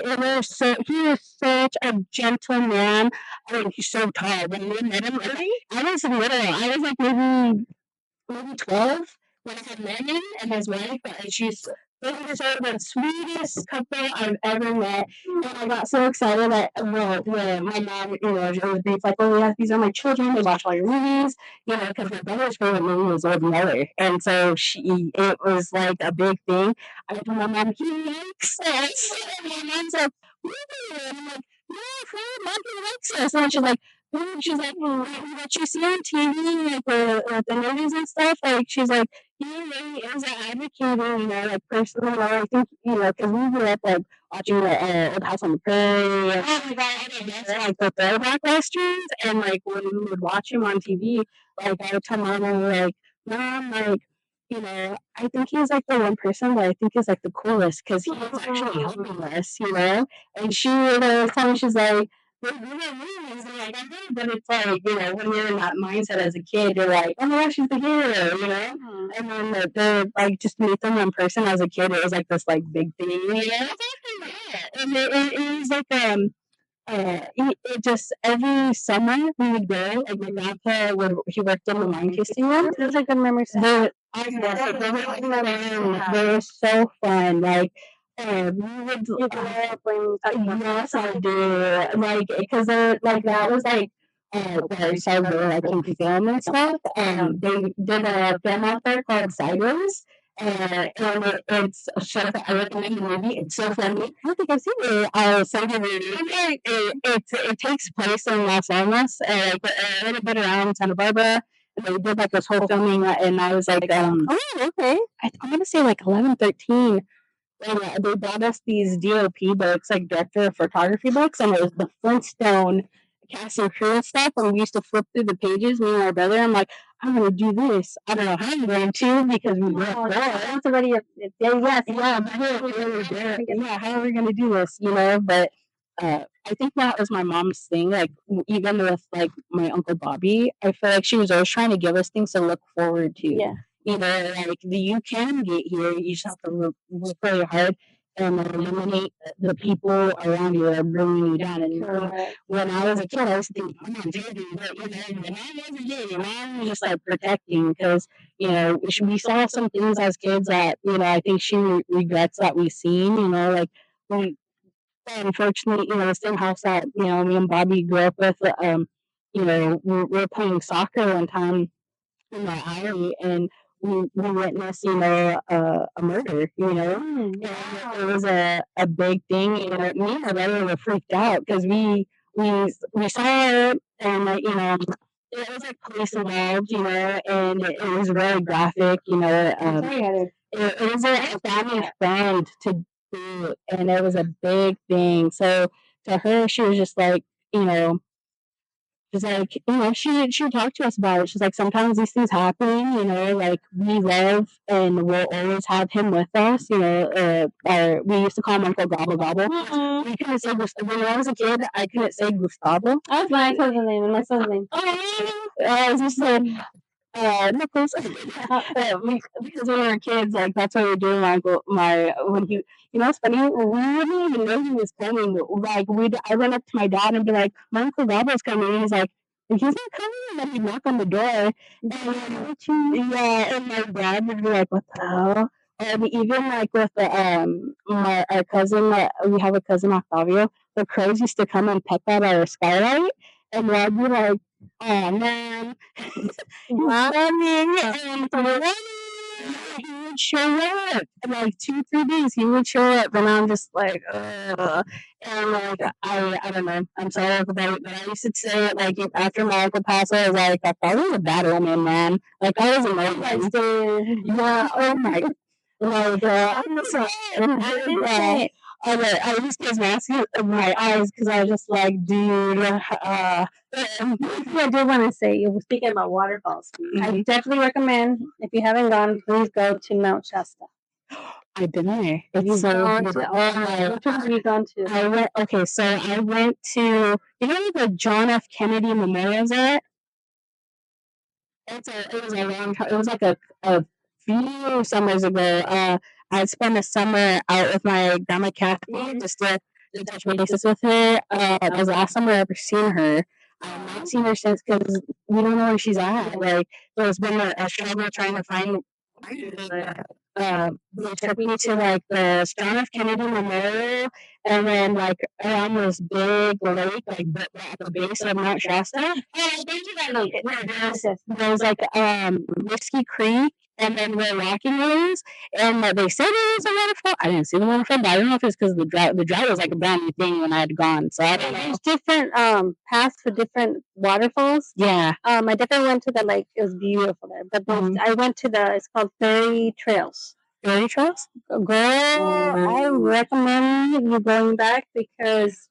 he was such a gentle man. I mean, he's so tall. When we met him, I was little. I was like maybe 12 when I had met him and his wife, and she's the sweetest couple I've ever met. And I got so excited that when my mom, it was being like, oh, yeah, these are my children. They watch all your movies, because my brother's favorite movie was Old Mother. And so it was like a big thing. I told my mom, he likes us. And my mom's like, really? And I'm like, no, mom, he likes us. And she's like, what you see on TV, like the movies and stuff, like she's like, he really is an advocate, like personally, I think, because we grew up like watching the Old House on the Prairie. Oh my god, I love like the throwback westerns, and like when we would watch him on TV, like I would tell mom, like, mom, like, I think he's like the one person that I think is like the coolest because he's actually helping us, and she was telling me, she's like, but it's like, when you're in that mindset as a kid, you're like, oh my gosh, she's the hero, And then the like just to meet them in person as a kid, it was like this like big thing, And it was like it just every summer we would go. Like my grandpa he worked in the wine tasting room. Those are good memories. They were so fun. Like we would. Yes, I do. Like because like that was like where I started liking film and stuff. And they did a film out there called Sideways. It's a show that I recommend the movie. It's so funny. I don't think I've seen it. I'll send you the movie. It takes place in Los Alamos, a little bit around Santa Barbara. And they did like this whole filming, and I was like, oh, okay. I want to say like 11, 13. And they bought us these DOP books, like director of photography books, and it was the Flintstone cast and crew and stuff. And we used to flip through the pages, me and my brother. I'm like, I'm gonna do this. I don't know how I'm going to because we grew up there. That's already yeah. How are we gonna do this? But I think that was my mom's thing. Like even with like my uncle Bobby, I feel like she was always trying to give us things to look forward to. Yeah. Like you can get here. You just have to work really hard and eliminate the people around you that are bringing you down. And when I was a kid, I was thinking, I'm not doing but when I was a kid, mom was just like protecting because we saw some things as kids that I think she regrets that we've seen. Like we unfortunately, the same house that me and Bobby grew up with. We were playing soccer one time in my alley, and we witnessed, a murder, and it was a big thing. Me and my brother were freaked out because we saw it, and it was like police involved, and it was very graphic, it was a family friend boot, and it was a big thing. So to her, she was just like, you know, she's like, she talked to us about it. She's like, sometimes these things happen, like we love and we'll always have him with us, we used to call him Uncle Gobble Gobble. We couldn't say Gustavo. When I was a kid, I couldn't say Gustavo. That's my cousin's name and my son's name. I was just like, Nichols. Because when we were kids, like that's what we were doing. When he, it's funny. We didn't even know he was coming. Like I went up to my dad and be like, "My Uncle Robert's coming." And he's like, "He's not coming." And then he'd knock on the door. And my dad would be like, "What the hell?" And even like with our cousin, we have a cousin Octavio. The crows used to come and peck at our skylight, and I'd be like, "Oh man." Running and running. He would show up in like 2-3 days. He would show up, and I'm just like, ugh. And like I don't know. I'm sorry about it, but I used to say it like after my uncle passed away. I was like, I thought I was a bad woman, man. Like I was a woman. Yeah. Oh my. Like I'm just like, I just was masking my eyes because I was just like, dude. I did want to say, you were speaking about waterfalls. I definitely recommend, if you haven't gone, please go to Mount Shasta. I've been there. It's so beautiful. Which one have you gone to? I went to, the John F. Kennedy Memorial there? It was a long time. It was like a few summers ago. I spent a summer out with my grandma Kathy just to touch bases with her. It was the last summer I ever seen her. I've not seen her since because we don't know where she's at. Like there's been a struggle trying to find. They took me to like the John F. Kennedy Memorial, and then like around this big lake, like at the base of Mount Shasta. There's like Whiskey Creek, and then where Rocking is, and they said it was a waterfall. I didn't see the waterfall, but I don't know if it's because of the drought. The drought was like a brand new thing when I had gone, so I don't know. There's different paths for different waterfalls. Yeah. I definitely went to the lake. It was beautiful there, but I went to it's called Fairy Trails. Fairy Trails? Girl, I recommend you going back because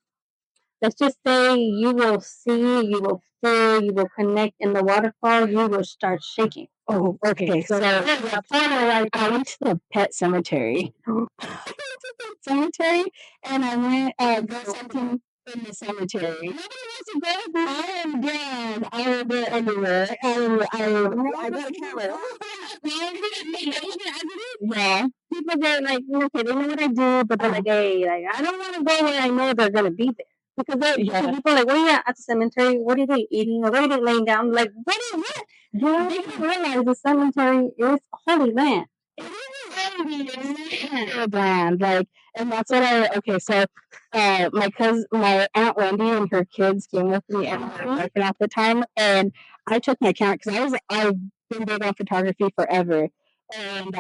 let's just say you will see, you will feel, you will connect in the waterfall, you will start shaking. Oh, okay. So I went to the pet cemetery. And I went go something in the cemetery. Nobody wants to go. I am dead. I will go everywhere. I got a camera. Yeah. People get like, okay, they know what I do, but they're like, hey, like, I don't want to go where I know they're gonna be there. Because people are like, what are you at the cemetery? What are they eating? Or what are they laying down? Like, what is that? Yeah, they don't realize the cemetery is holy land. It is holy land. Like, and that's what so my Aunt Wendy and her kids came with me and we were working at the time, and I took my camera because I've been big on photography forever. And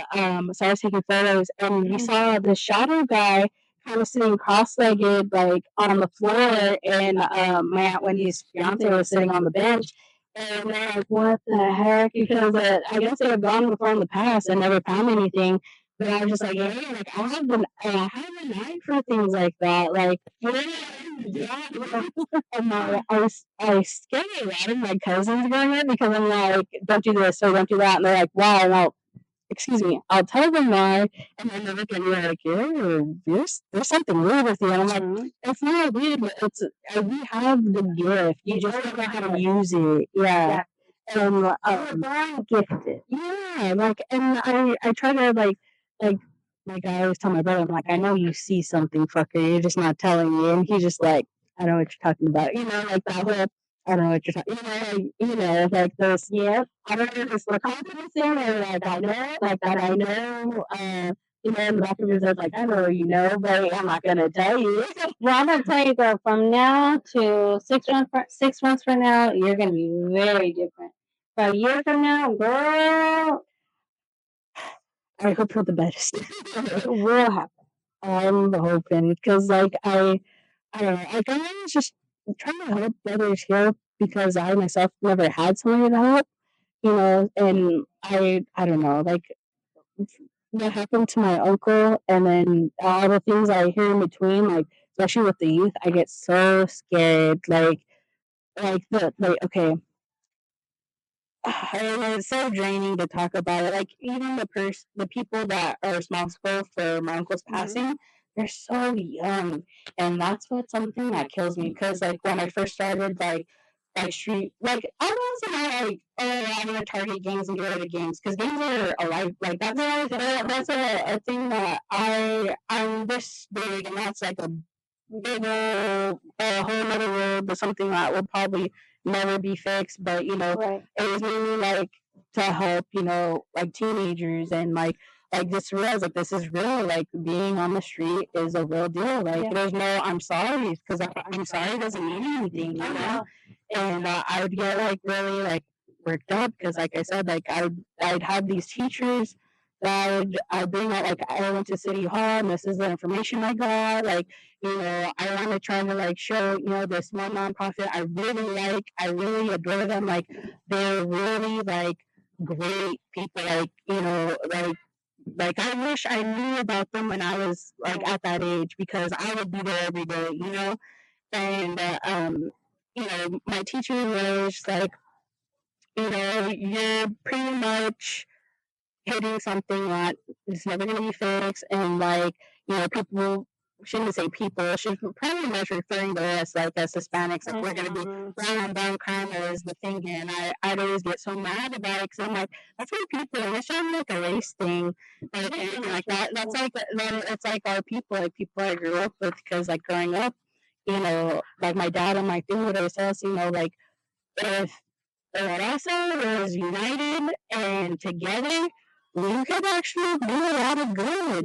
so I was taking photos, and we saw the shadow guy kind of sitting cross-legged, like on the floor, and my Aunt Wendy's fiance was sitting on the bench. And they're like, "What the heck?" Because I guess they had gone before in the past and never found anything. But I was just like, "Hey, like I have an eye for things like that." Like, and I scared a lot of my cousins going in because I'm like, "Don't do this or don't do that," and they're like, "Wow, well." Excuse me, I'll tell them why, and then they look at me like, there's something weird with you. And I'm like, it's not weird, but we have the gift. You just don't know how to use it. Yeah. And I'm gifted. Yeah, like, and I try to like I always tell my brother, I'm like, I know you see something, fucker. You're just not telling me. And he's just like, I know what you're talking about. Like that whole I don't know what you're talking. Like this. Yeah, I don't know if it's the confidence thing or like I know, like that I know. In the back of his head, like I know but I'm not gonna tell you. Well, I'm gonna tell you, girl. From now to 6 months from now, you're gonna be very different. But a year from now, girl, I hope for the best. It will happen. I'm hoping because like I don't know. Like I was just trying to help others heal because I myself never had somebody to help, and I don't know, like what happened to my uncle, and then all the things I hear in between, like especially with the youth, I get so scared. Okay, it's so draining to talk about it. Like even the people that are responsible for my uncle's passing, they're so young, and that's what something that kills me. Because like when I first started, like street, like I wasn't like, oh, I'm gonna target gangs and get rid of gangs, because gangs are alive. Like that's a thing that I'm this big, and that's like a bigger, a whole other world, but something that will probably never be fixed. But Right. it was mainly like to help, like teenagers, and like just realize like this is real. Like being on the street is a real deal. Like there's no I'm sorry, because I'm sorry doesn't mean anything, And I would get like really like worked up, because like I said, like I'd have these teachers that I'd bring out, like I went to City Hall and this is the information I got. Like I want to try to like show, this one nonprofit I really adore them. Like they're really like great people. Like, like I wish I knew about them when I was like at that age, because I would be there every day. And my teacher was like, you're pretty much hitting something that is never going to be fixed, and like people shouldn't say people should probably much referring to us like as Hispanics, like we're going to be brown on brown crime is the thing. And I'd always get so mad about it, because I'm like, that's what people, and it's not like a race thing, like anything like that. That's like it's like our people, like people I grew up with, because like growing up, like my dad and my family would always tell us, like if Raza was united and together, we could actually do a lot of good.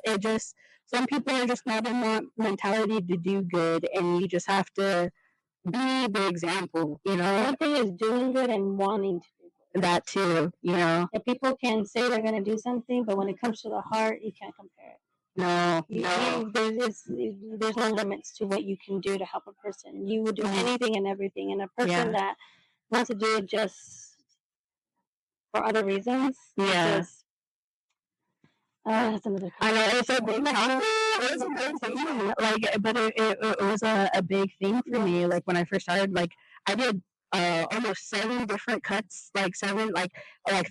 It just, some people are just not in that mentality to do good, and you just have to be the example. One thing is doing good and wanting to do good. That too. And people can say they're going to do something, but when it comes to the heart, you can't compare it. No. There's no limits to what you can do to help a person. You will do anything and everything, and a person that wants to do it just for other reasons, that's another. I know it's a big thing. Like, but it was a big thing for me. Like when I first started, like I did almost 7 different cuts, like 7, like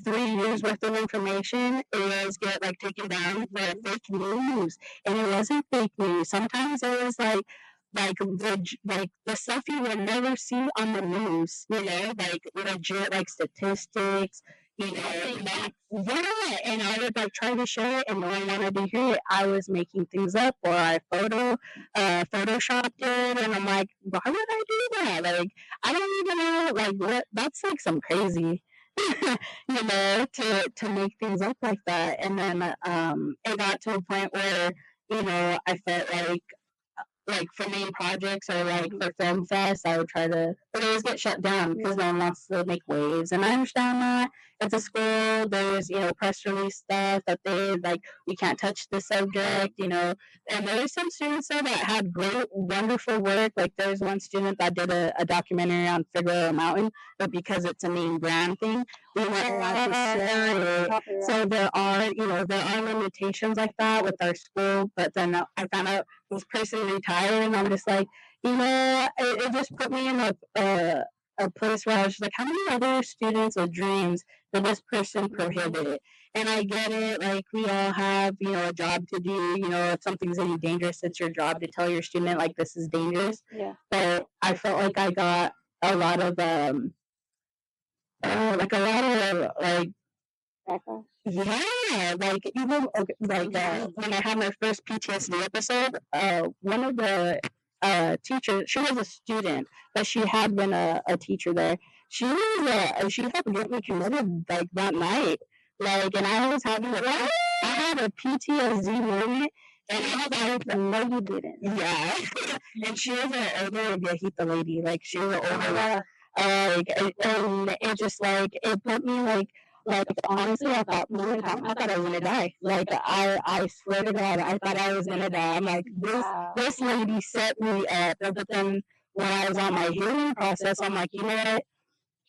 3 years worth of information. It was get like taken down for fake news, and it wasn't fake news. Sometimes it was like the stuff you would never see on the news. Like legit like statistics. And I would like try to share it, and no one wanted to hear it. I was making things up, or I photoshopped it, and I'm like, why would I do that? Like, I don't even know, like, what? That's like some crazy, to make things up like that. And then it got to a point where I felt like for main projects, or like for film fest, I would try to, but it always get shut down because no one wants to make waves. And I understand that it's a school. There's press release stuff that they like. We can't touch the subject, And there's some students there that had great, wonderful work. Like there's one student that did a documentary on Figueroa Mountain, but because it's a name brand thing, we weren't allowed to share it. So there are limitations like that with our school. But then I found out this person retired, and I'm just like, it just put me in a place where I was just like, how many other students with dreams did this person prohibit? And I get it, like we all have, a job to do. If something's any dangerous, it's your job to tell your student like this is dangerous. Yeah. But I felt like I got a lot of Backlash. Yeah, like even when I had my first PTSD episode, one of the teachers, she was a student, but she had been a teacher there. She had to get me committed like that night, like, and I was having I had a PTSD moment, and I was like, no, you didn't. Yeah, and she was an older viejita lady, like she was an older, and it just like it put me like honestly, at that moment in time, I thought I was gonna die. Like I swear to God, I thought I was gonna die. I'm like, this lady set me up. But then when I was on my healing process, I'm like, you know what?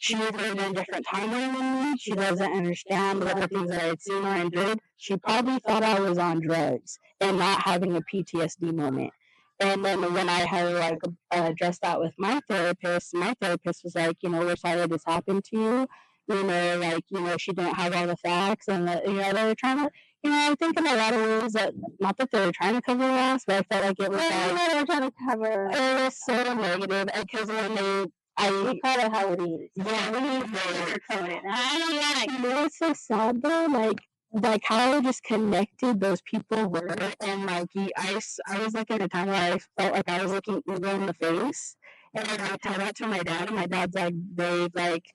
she lived in a different timeline than me. She doesn't understand what the things that I had seen or endured. She probably thought I was on drugs and not having a PTSD moment. And then when I had like addressed that with my therapist was like, we're sorry this happened to you. She didn't have all the facts, and that, they were trying to, I think in a lot of ways that, not that they were trying to cover their ass, but I felt like it was they were trying to cover. It was so negative because when we call it how it is. Yeah, we sugarcoat it. It's so sad though, like how disconnected those people were, and like I was like in a time where I felt like I was looking evil in the face, and like I tell that to my dad, and my dad's like, Dave, like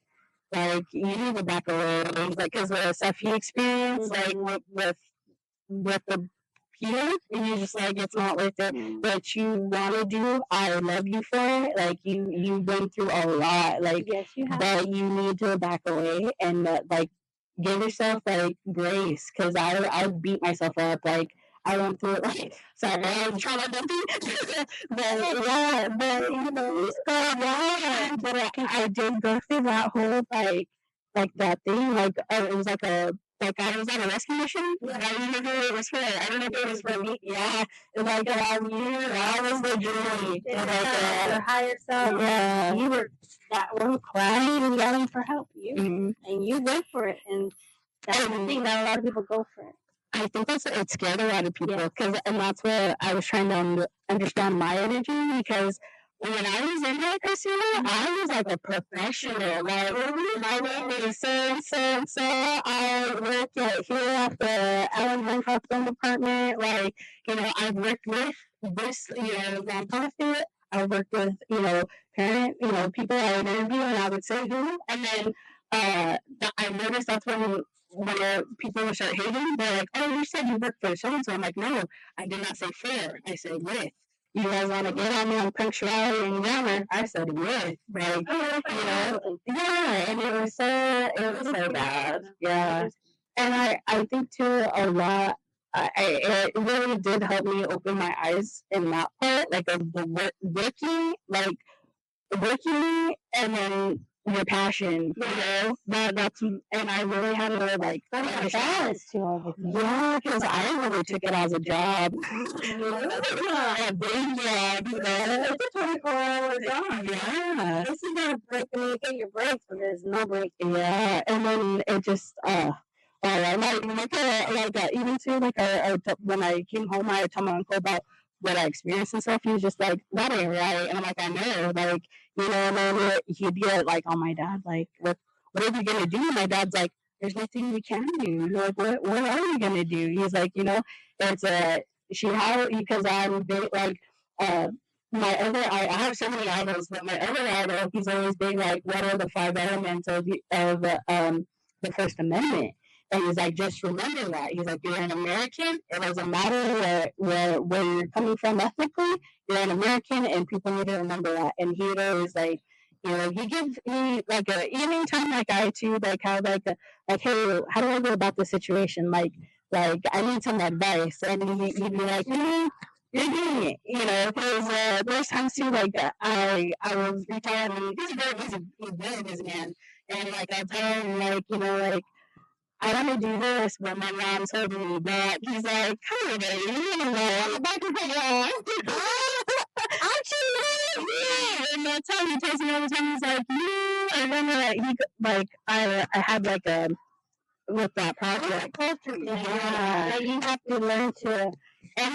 you need to back away, like because the stuff he experienced, like with the Peter, and you're just like, it's not worth it. What you want to do, I love you for it. Like you went through a lot, like yes, you have. But you need to back away and like give yourself like grace, because I beat myself up, like I went through it, like, sorry, I was trying to but yeah, but but I did go through that whole like that thing, like it was like I was on a rescue mission. Yeah. I remember it was for. I don't know if it was for me. Yeah, like that was the journey. Your higher self. Yeah, you were that one crying and yelling for help. And you went for it, and that's the thing that a lot of people go for it. I think it scared a lot of people, and that's what I was trying to understand my energy, because when I was in there, Christina, I was like a professional. Like, my name is so. I work here at the Allen Hancock Film Department. Like, I've worked with this, nonprofit. I've worked with, parent, people I would interview, and I would say who. And then I noticed that's when people would start hating. They're like, oh, you said you worked for so-and-so. I'm like, no, I did not say for. I said with. You guys want to get on me on punctuality and grammar? I said with, like, yeah, and it was so bad, yeah. And I think too a lot. It really did help me open my eyes in that part, like of the working, and then your passion, that's, and I really had to like balance to everything. Yeah, because I really took it as a job. A big job, It's a 24-hour job. Yeah. This is not a break when you get your breaks, but there's no break. Yeah, and then it just even too, like when I came home, I told my uncle about what I experienced and stuff. He was just like, that ain't right. And I'm like, I know, like, and then he'd get like on my dad, like, what are we gonna do? My dad's like, there's nothing we can do. Like, what are we gonna do? He's like, it's because I'm big, like, my other, I have so many idols, but my other idol, he's always been like, what are the 5 elements of the First Amendment? And he's like, just remember that. He's like, you're an American. It doesn't matter where you're coming from ethnically. You're an American, and people need to remember that. And he always like, he gives me like a evening time, like I too, like how like hey, how do I go about this situation? Like I need some advice, and he'd be like, you're doing it, because there's times too, like I was retired, and he's a very busy man, and like I tell him, like, like, I want to do this, but my mom's holding me back. He's like, come on, baby, I'm about to put you on. Yeah, and that's how he tells me all the time. He's like, I remember that I had like a, with that project. Yeah, you have to learn to, and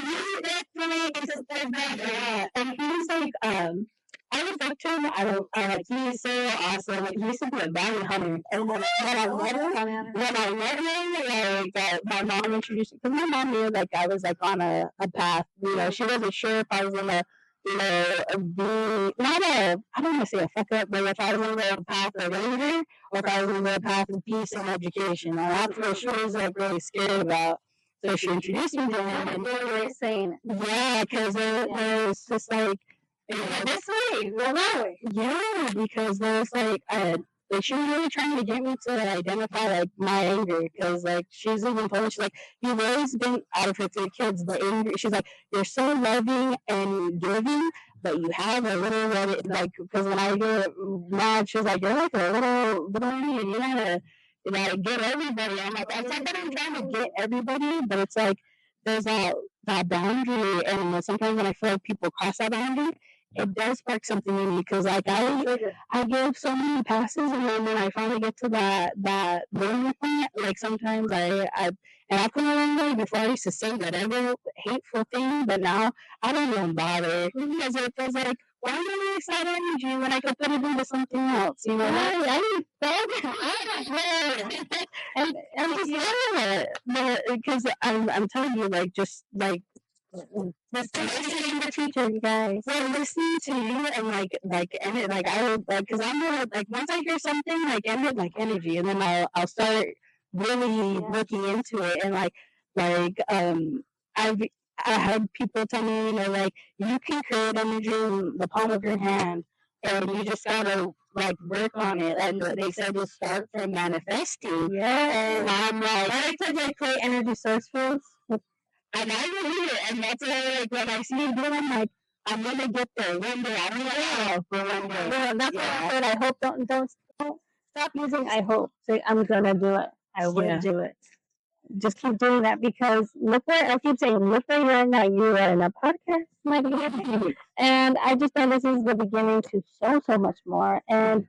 he's like, I was up to him. I like, he's so awesome. Like, he used to be a bounty hunter. And when I met him, like, my mom introduced me, because my mom knew, like, I was, like, on a path. She wasn't sure if I was in a, I don't want to say a fuck up, but if I was in a path of anger, or if I was in a path of peace and education. And that's what she was, like, really scared about. So she introduced me to him. And they were saying, yeah, because it was just, like, this way, go that way. Yeah, because there's like she was really trying to get me to identify like my anger, because like she's even told me, she's like, you've always been, out of her 3 kids, the anger. She's like, you're so loving and giving, but you have a little like because when I get mad, she's like, you're like a little and you gotta get everybody. I'm like, it's not that I'm trying to get everybody, but it's like there's that boundary, and sometimes when I feel like people cross that boundary, it does spark something in me because like I give so many passes, and then when I finally get to that boundary point, like sometimes I and I've come a long way. Before I used to say whatever hateful thing, but now I don't even bother because it feels like, why am I waste that energy when I could put it into something else? You know, I I'm just it, because I'm telling you, like, just like. Just listening to teachers, you guys. Well, listening to you and and it like I would like because I'm more like once I hear something like end it like energy, and then I'll start really looking into it and I've I had people tell me, like you can create energy in the palm of your hand, and you just gotta like work on it. And they said to start from manifesting. Yeah. And I'm like, I like to create energy source fields. And I believe it, and that's why, like, when I see you do it, I'm like, I'm gonna get there one day. I don't know for one day. Well, that's what I said. I hope don't stop using I hope. Say I'm gonna do it. I will do it. Just keep doing that because look where I keep saying, look where you're now. You are in a podcast, my beginning, and I just know this is the beginning to so much more. And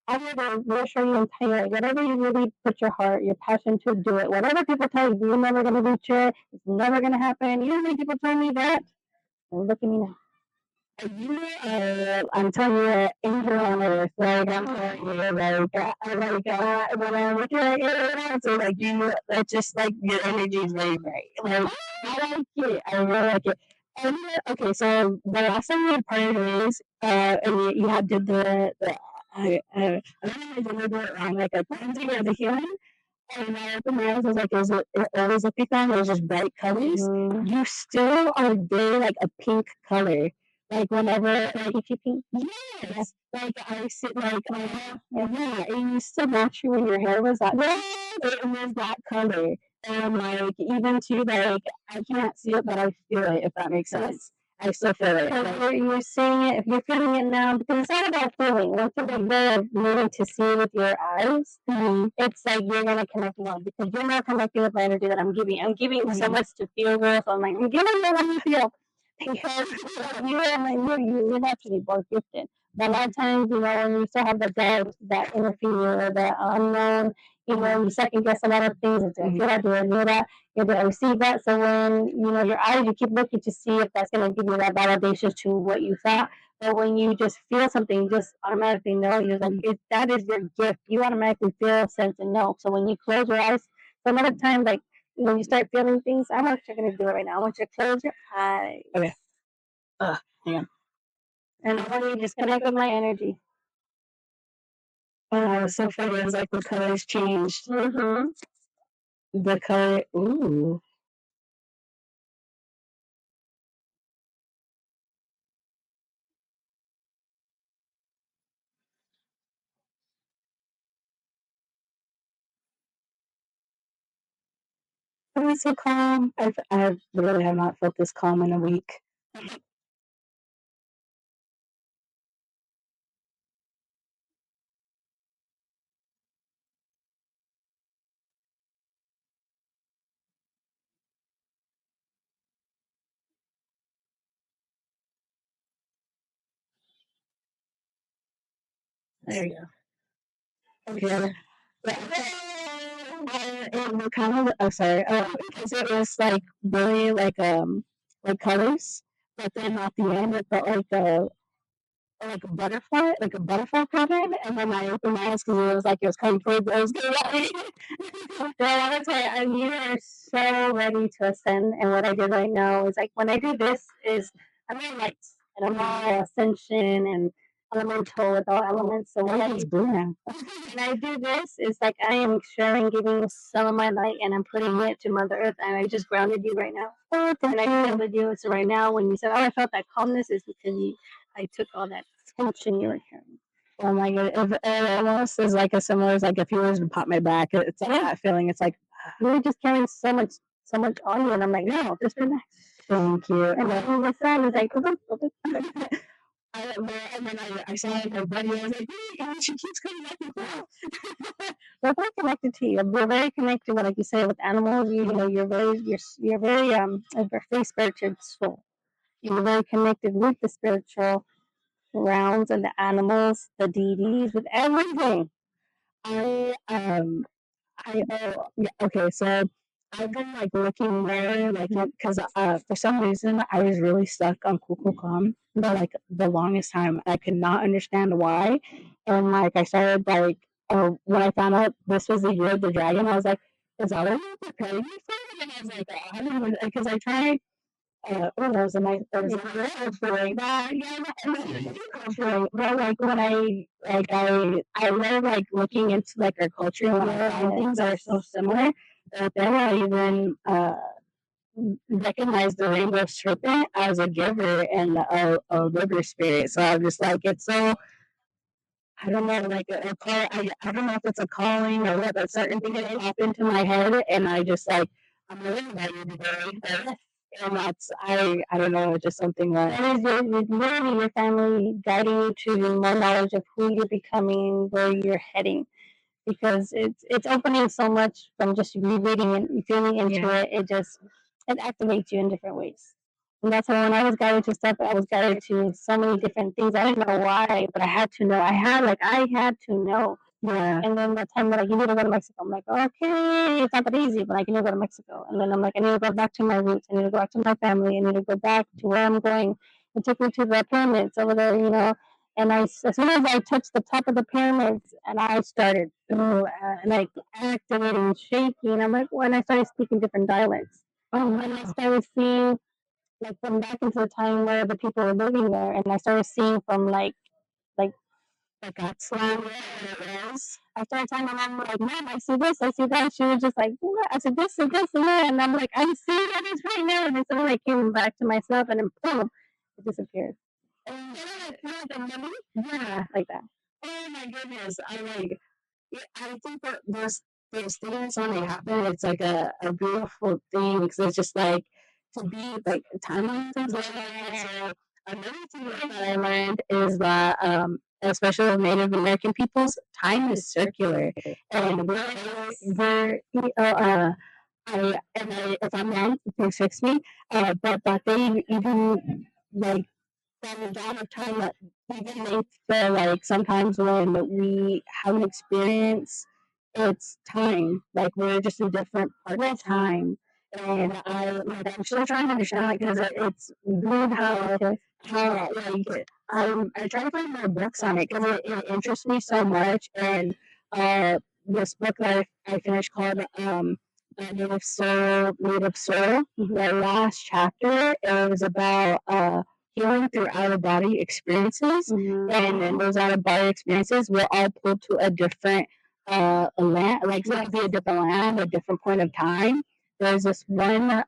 I would reassure you and tell you whatever you really put your heart, your passion to do it. Whatever people tell you, you're never going to reach it. It's never going to happen. You know how many people told me that? Well, look at me now. I'm telling you, angel on earth. Like I'm telling you, when I look at it, so like it's just like your energy is very bright. Like I like it. I really like it. And okay, so the last time we had part of this, and you had did I don't know if I did it wrong, like a cleansing or the healing. And I opened my eyes, I was like, it always a pecan? It was just bright colors. Mm-hmm. You still are very like a pink color. Like whenever, like if you pink, yes. Like I sit like, yeah, it used to match you when your hair was that. Yeah, it was that color. And like even too, like I can't see it, but I feel it. If that makes sense. I still feel it. Like, you're seeing it, if you're feeling it now, because it's not about feeling. Once you're there of needing to see with your eyes, it's like you're going to connect more because you're not connecting with my energy that I'm giving. I'm giving so much to feel good. So I'm like, I'm giving you what you feel. Because you and you're naturally both gifted. But a lot of times, when you still have the doubt, that inner fear, the unknown, you second guess a lot of things. It's like, do I do that? Did I receive that? So when, your eyes, you keep looking to see if that's going to give you that validation to what you thought. But when you just feel something, you just automatically know. You're like, that is your gift. You automatically feel, sense, and know. So when you close your eyes, so another time, like, when you start feeling things, I want you to do it right now. I want you to close your eyes. Okay. Hang on. And I want you to just connect with my energy. Oh, it was so funny. It was like the colors changed. Mm-hmm. The color, ooh. It was so calm. I really have not felt this calm in a week. There you go. Okay. It kind of, oh, sorry. Because it was like really like colors, but then at the end it felt like a butterfly pattern, and then I opened my eyes because it was like it was coming towards me. I was getting ready. So that's why you are so ready to ascend. And what I did right now is like when I do this is I'm in lights and I'm all ascension and elemental with all elements. So when I when I do this, it's like I am sharing, giving some of my light, and I'm putting it to Mother Earth. And I just grounded you right now. And I grounded you. So right now, when you said, "Oh, I felt that calmness," is because I took all that tension you were carrying. Oh my god! It almost is like a similar, as like if you were to pop my back, it's like that feeling. It's like you were just carrying so much on you, and I'm like, no, just relax. Thank you. And then the sun is like, And then I saw her buddy. I was like, hey, and she keeps coming back and forth. We're very connected to you. We're very connected, like you say, with animals. You know, you're very a very spiritual soul. You're very connected with the spiritual realms and the animals, the deities, with everything. I yeah, okay, so I've been like looking there, like because for some reason I was really stuck on Kukulkan for like the longest time. I could not understand why, and like I started like when I found out this was the year of the dragon, I was like, is that what you're preparing me for? And I was like, I don't even because I tried oh, there's a nice, there's a little feeling that, feeling. But like when I love like looking into like our culture and when I find things that are so similar. That then I even recognize the rainbow serpent as a giver and a river spirit. So I'm just like, it's so I don't know, like a call. I don't know if it's a calling or what, but certain things that pop into my head, and I just like I'm learning about you today, and that's I don't know, it's just something that it's literally your family guiding you to more knowledge of who you're becoming, where you're heading, because it's opening so much from just rereading and feeling into it. It activates you in different ways. And that's why when I was guided to stuff, I was guided to so many different things. I didn't know why, but I had to know. I had to know. Yeah. And then the time that like, you need to go to Mexico, I'm like, okay, it's not that easy, but I can go to Mexico. And then I'm like, I need to go back to my roots. I need to go back to my family. I need to go back to where I'm going. It took me to the pyramids over there, you know. And as soon as I touched the top of the pyramids, and I started, like activating, shaking. I'm like, when I started speaking different dialects. Oh, and I started seeing like from back into the time where the people were living there, and I started seeing from like that slang where it was. I started telling my mom like, "Mom, I see this, I see that." She was just like, "What?" I said, "This and this and that," and I'm like, "I see that it's right now." And then suddenly I came back to myself, and then boom, it disappeared. And yeah, like that. Oh my goodness! Yeah, I think that those things when they happen, it's like a beautiful thing because it's just like to be like timelines and stuff like that. So another thing that I learned is that especially with Native American peoples, time is circular, and if I'm wrong, please fix me. But that they even like from the amount of time that even they feel like sometimes when we have an experience, it's time. Like we're just a different part of time. And I'm still trying to understand like because it's weird how like I try to find more books on it because it interests me so much. And this book that I finished called Native Soul. The last chapter it was about healing through out of body experiences, and then those out of body experiences will all pulled to a different land, like so it could be a different land, a different point of time. There's this one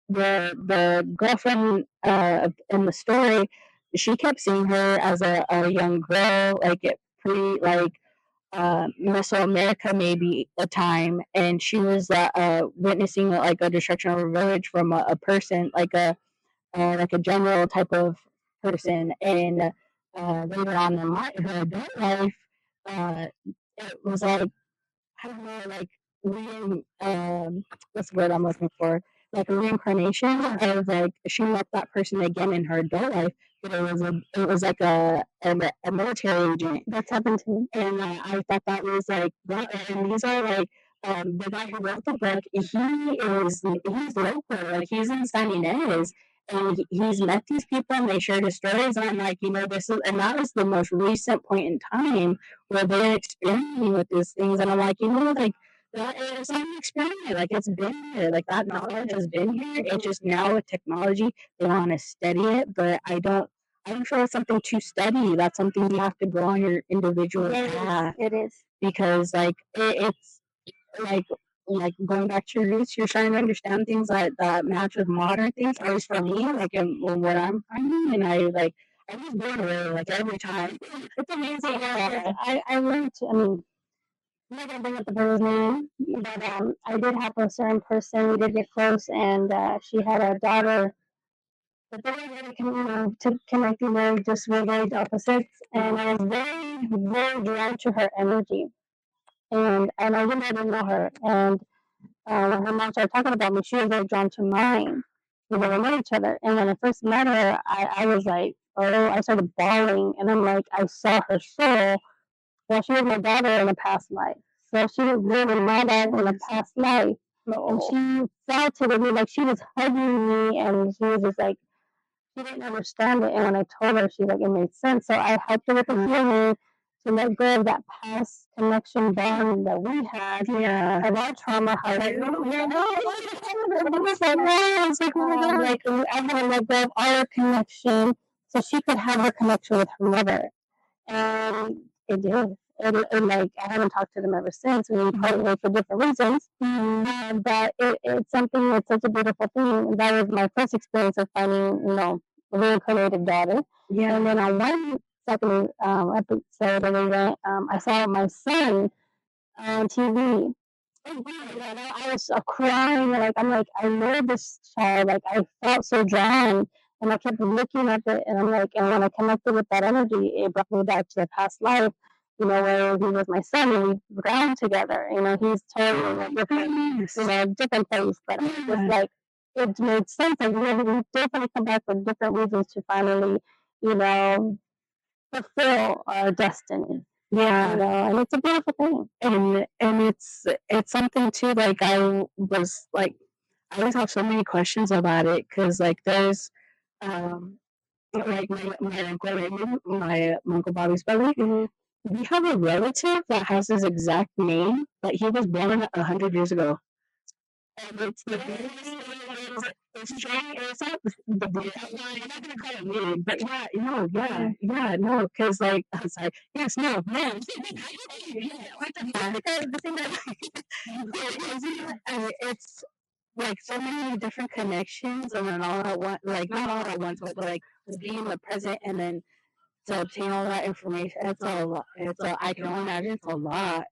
the girlfriend in the story, she kept seeing her as a young girl, like it pre like Mesoamerica maybe a time, and she was witnessing like a destruction of a village from a person like a general type of person, and later on in her adult life, uh, it was like I don't know, like what's the word I'm looking for? Like a reincarnation of like she met that person again in her adult life, but it was like a military agent. That's happened to me, and I thought that was like that. And these are like the guy who wrote the book. He's local, like he's in San Ynez. And he's met these people and they shared his stories. And I'm like, this is, and that was the most recent point in time where they're experimenting with these things, and I'm like, like that is an experiment. Like it's been here. Like that knowledge has been here. It's just now with technology they want to study it, but I don't feel it's something to study. That's something you have to go on your individual path. It is because it's like going back to your roots, you're trying to understand things that match with modern things. At least for me, like what I'm finding, and I just blown away like every time. It's amazing. Yeah. I learned. I mean, I'm not gonna bring up the girl's name, but I did have a certain person. We did get close, and she had a daughter but they were really to connecting. They just were very opposites, and I was very, very drawn to her energy. And I didn't know her, and when her mom started talking about me, she was very drawn to mine. We never met each other, and when I first met her, I was like, oh, I started bawling, and I'm like, I saw her soul. Well, she was my daughter in a past life, so she was living my life in a past life, and she felt it in me, like she was hugging me, and she was just like, she didn't understand it. And when I told her, she's like, it made sense. So I helped her with the healing to let go of that past connection bond that we had. Yeah. Of our trauma. How like, no, it was like, wow. It's like, oh my God. Like, I had to let go of our connection so she could have her connection with her mother. And it did. And like, I haven't talked to them ever since. We parted ways for different reasons. But it's something that's such a beautiful thing. That was my first experience of finding, a reincarnated daughter. Yeah. And then on one second episode that we went, I saw my son on TV. Oh, wow. I was crying. Like, I'm like, I know this child. Like, I felt so drawn. And I kept looking at it. And I'm like, and when I connected with that energy, it brought me back to a past life, where he was my son and we ground together. He's totally like different place. But it's just like, it made sense. Like, we definitely come back for different reasons to finally, you know, fulfill our destiny. Yeah. And it's a beautiful thing. And it's something too, like I always have so many questions about it, because like there's like my uncle Raymond, my uncle Bobby's brother, we have a relative that has his exact name, but he was born 100 years ago. And it's the it's trying, it's not the weird. I'm not gonna call it weird, but no, because like I'm sorry, yes, no, what the fuck? The thing that it's like so many different connections, and then all at once, like not all at once, but like being in the present, and then to obtain all that information. It's a lot. I can only imagine it's a lot.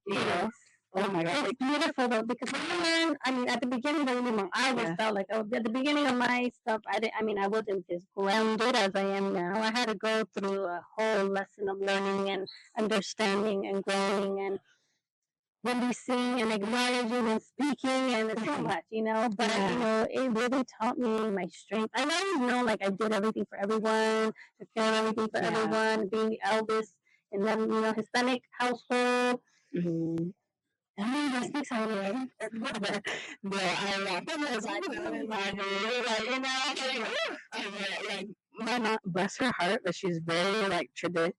Oh my God. It's beautiful though, because at the beginning, I always felt like, at the beginning of my stuff, I wasn't as grounded as I am now. I had to go through a whole lesson of learning and understanding and growing and releasing and acknowledging and speaking, and it's so much, but it really taught me my strength. I always know, like, I did everything for everyone, to feel everything for everyone, being the eldest in them, Hispanic household. Mm-hmm. That speaks highly of him. No, I laugh because I know in my like my mom, bless her heart, but she's very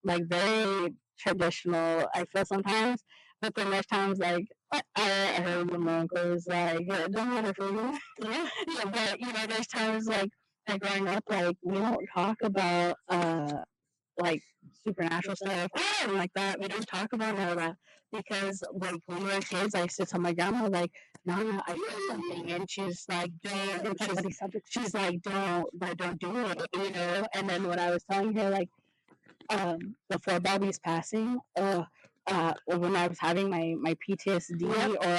very traditional. I feel sometimes, but then there's times like I heard my uncle was like, yeah, don't let her for you. Yeah, but there's times like growing up, like we don't talk about like supernatural stuff or like that. We don't talk about none of that, because like when we were kids, I used to tell my grandma like, "Nana, I feel something," and she's like, "Don't." And she's like, "Don't, but don't do it," And then when I was telling her like, before Bobby's passing, when I was having my PTSD, or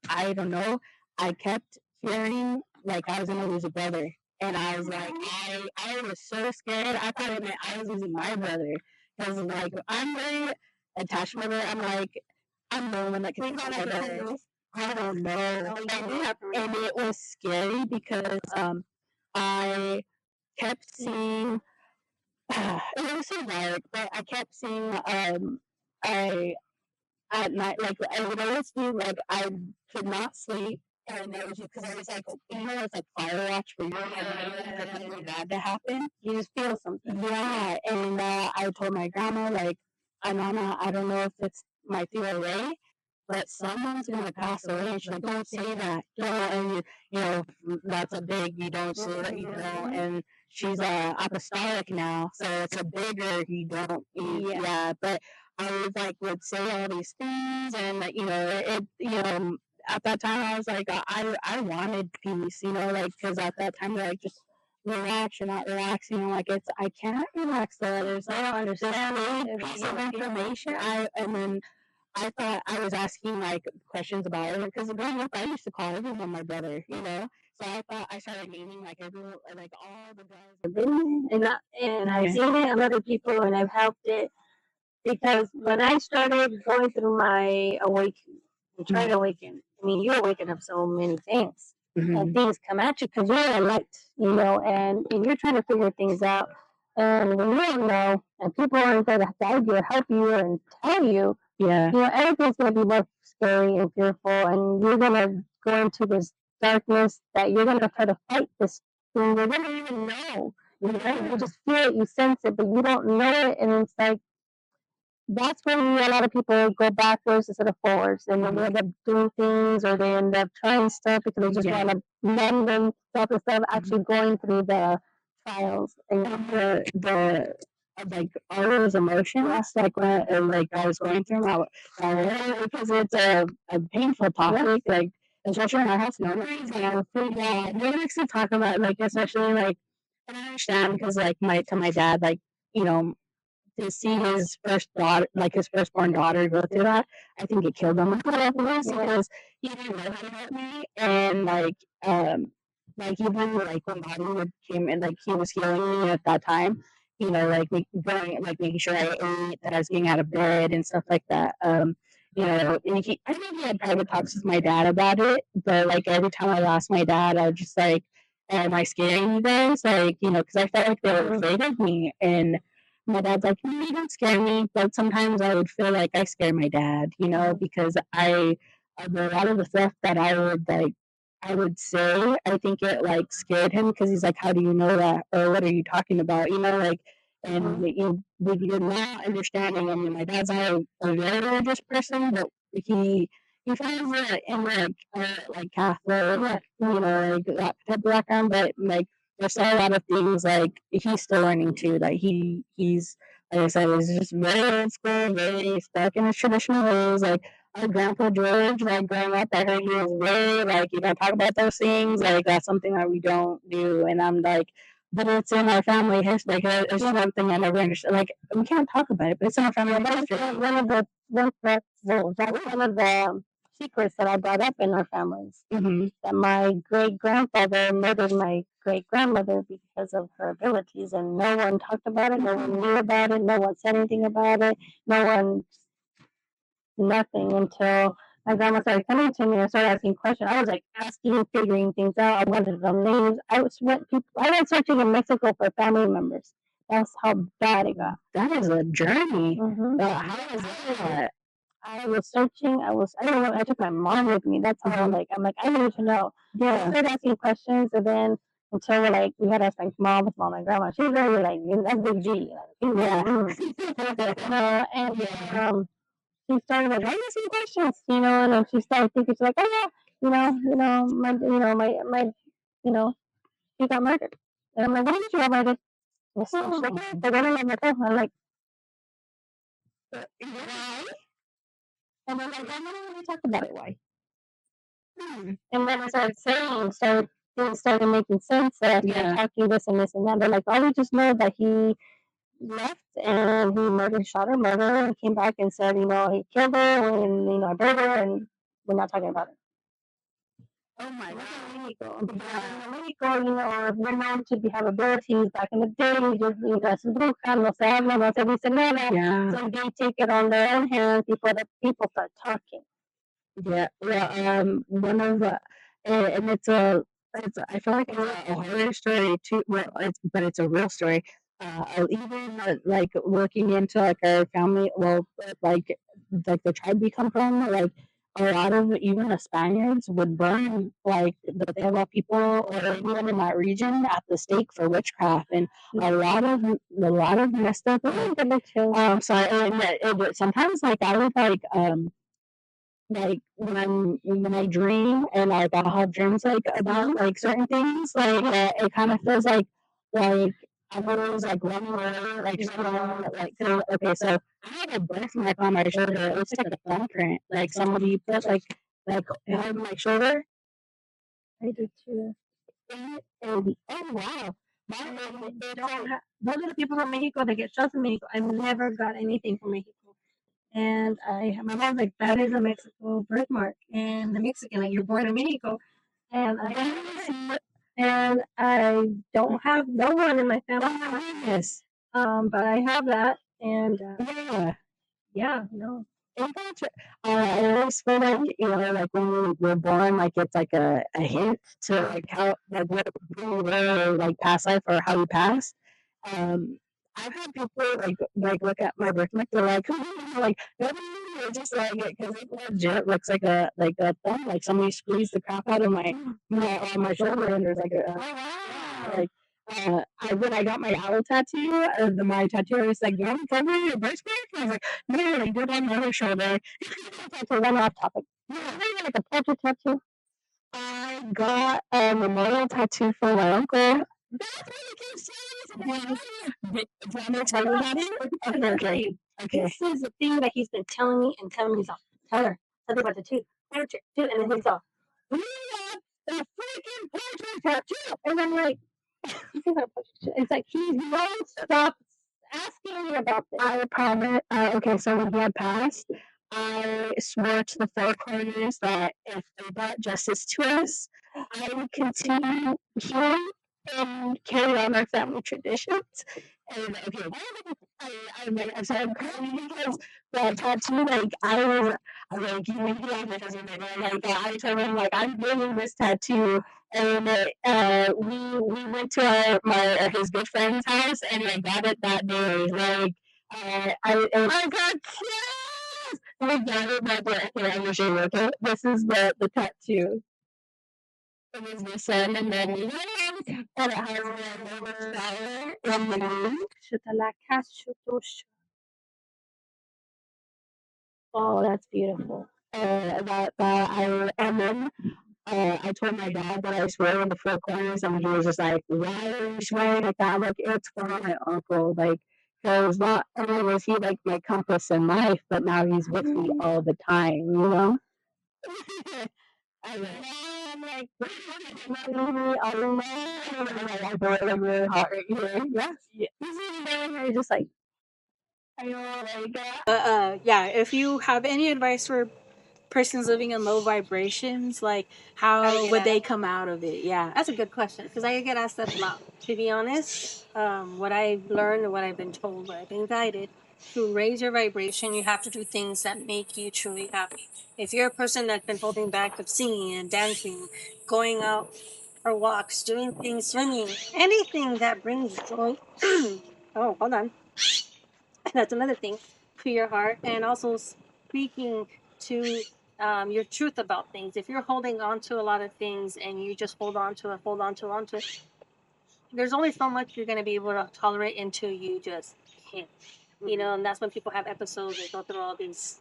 I don't know, I kept hearing like I was gonna lose a brother. And I was like, I was so scared. I thought it meant I was losing my brother. Because, like, I'm very attached to my brother. I'm like, I'm the one that can take my brother. I don't know. And it was scary because I kept seeing, it was so dark, but I kept seeing, I at night, like I would always do, like I could not sleep, and it was because I was like, it's like fire watch for you, and something bad to happen. You just feel something. Yeah, and I told my grandma like, Mama, I don't know if it's my theory, but someone's gonna pass away. And she's like, don't say that. Don't, and that's a big. You don't say that. And she's apostolic now, so it's a bigger. You don't. Yeah, but I would say all these things, and at that time I was like, I wanted peace, because at that time like just relax, you're not relaxing. I'm like, I can't relax. There's no understanding piece of information. And then I thought I was asking like questions about it because growing up I used to call everyone my brother, you know. So I thought I started naming like everyone, like all the guys. I've been and I've seen it on other people, and I've helped it because when I started going through my awakening, trying to awaken, I mean, you awaken up so many things, and things come at you because you're a light, you know, and you're trying to figure things out. And when you don't know, and people aren't there to guide you or help you and tell you, Yeah. you know, everything's going to be more scary and fearful, and you're going to go into this darkness that you're going to try to fight this thing you don't even know. You know, you just feel it, you sense it, but you don't know it, and it's like that's when a lot of people go backwards instead of forwards, and they end up doing things or they end up trying stuff because they just want to numb themselves instead of actually going through the trials and the like all those emotions, like when like I was going through my because it's a painful topic, like especially in our house memories, and I feel that it makes me talk about like especially like and I understand because like my dad like you know to see his first daughter, like his firstborn daughter, go through that, I think it killed him because he didn't know how to help me, and like even like when Bobby came in, like he was healing me at that time, you know, like going, like making sure I ate, that I was getting out of bed and stuff like that. You know, and I think he had private talks with my dad about it, but like every time I lost my dad, I was just like, "Am I scaring you guys?" Like, you know, because I felt like they were afraid of me, and my dad's like, "No, you don't scare me," but sometimes I would feel like I scare my dad, you know, because a lot of the stuff that I would say, I think it like scared him because he's like, "How do you know that?" Or "What are you talking about?" You know, like, and you're not understanding. I mean, my dad's not a very religious person, but he finds it in like Catholic, you know, like that type of background, but like there's still a lot of things like he's still learning too. Like he's like I said, he's just very old school, very stuck in his traditional ways. Like our grandpa George, like growing up, I heard he was very like you don't talk about those things. Like that's something that we don't do. And I'm like, but it's in our family history. Like it's just one thing I never understood. Like we can't talk about it, but it's in our family history. That's one of the secrets that I brought up in our families. That my great grandfather murdered my great grandmother because of her abilities, and no one talked about it, no one knew about it, no one said anything about it, no one, nothing until my grandma started coming to me and started asking questions. I was like asking, figuring things out. I wanted the names. I went searching in Mexico for family members. That's how bad it got. That is a journey. How was that? I was searching. I don't know. I took my mom with me. That's how I'm like I need to know. Yeah. I started asking questions, and then until like we had to ask my mom, my grandma. She's very like that's big G. And she started like asking questions, you know, and then she started thinking she's like, oh yeah, you know, she got murdered. And I'm like, why did she get murdered? And she's like, yeah, they're gonna let me go. I'm like, why? And then like, I'm not going to talk about it. Why? And then I things started making sense. That I started talking this and this and that. They're like, oh, we just know that he left and he shot her murder, and came back and said, you know, he killed her and, you know, I burned her, and we're not talking about it. Oh my God. In Mexico, you know, we're known to have abilities. Back in the day, just, se brujan, no se habla, no se dice nada. Yeah. So they take it on their own hands before the people start talking. Yeah, well, one of the, and I feel like it's a horror story too. Well, but it's a real story. Even like looking into like our family, well, like the tribe we come from, like a lot of even the Spaniards would burn like the Pueblo people or anyone in that region at the stake for witchcraft, and a lot of messed up. Sorry, and sometimes like I would like when I dream and like I'll have dreams like about like certain things, like it kind of feels like I'm always like running away, like just running, like okay, so I have a birthmark on my shoulder. It looks like a thumbprint, like somebody put like on my shoulder. I do too. And oh wow, those are the people from Mexico that get shots in Mexico. I've never got anything from Mexico. And my mom's like, that is a Mexico birthmark. And the Mexican, like, you're born in Mexico. And I don't have no one in my family. Yes. But I have that. And no. I always feel like, like when we're born, like it's like a hint to like how, like what who you were, or like past life or how you passed. Um, I've had people like look at my birthmark, they're like, like nobody knew, just like it because it legit looks like a thumb, like somebody squeezed the crap out of my shoulder, and there's like like when I got my owl tattoo, my tattoo was like, "You haven't told me your birthmark?" I was like, "No, I did on my other shoulder." To run off topic. Maybe like a portrait tattoo. I got a memorial tattoo for my uncle. That's what he keeps saying. Do you want me to tell you about it? Okay. This is the thing that he's been telling me and telling me. He's all, tell her about the tooth. And then he's all, we want the freaking portrait tattoo. And I'm like, it's like he won't stop asking me about this. I promise. Okay, so when he had passed, I swore to the four corners that if they brought justice to us, I would continue healing and carry on our family traditions. And okay, I'm sorry, I'm crying because the tattoo, like I was like, you need to have my husband, and like I told him like I'm getting this tattoo, and we went to his good friend's house, and I got it that day. Like I got chills. We got it that day. Okay, I'm gonna show you. Okay, this is the tattoo. It was the sun and then the moon, and it has a lower flower in the moon. Oh, that's beautiful. And then I told my dad that I swear in the four corners, and he was just like, "Why are you swearing like that?" Like, it's for my uncle, like, because not only was he like my compass in life, but now he's with me all the time, you know. I'm like, not leave me alone. I feel it like really hot right here. Yes. Yeah. He's even there, and just like, I know, like, Yeah, if you have any advice for persons living in low vibrations, like how would they come out of it? Yeah, that's a good question because I get asked that a lot. To be honest, what I've learned and what I've been told, what I've been guided to raise your vibration, you have to do things that make you truly happy. If you're a person that's been holding back of singing and dancing, going out for walks, doing things, swimming, anything that brings joy. Oh, hold on. That's another thing to your heart, and also speaking to your truth about things. If you're holding on to a lot of things and you just hold on to it, there's only so much you're going to be able to tolerate until you just can't. And that's when people have episodes. They go through all these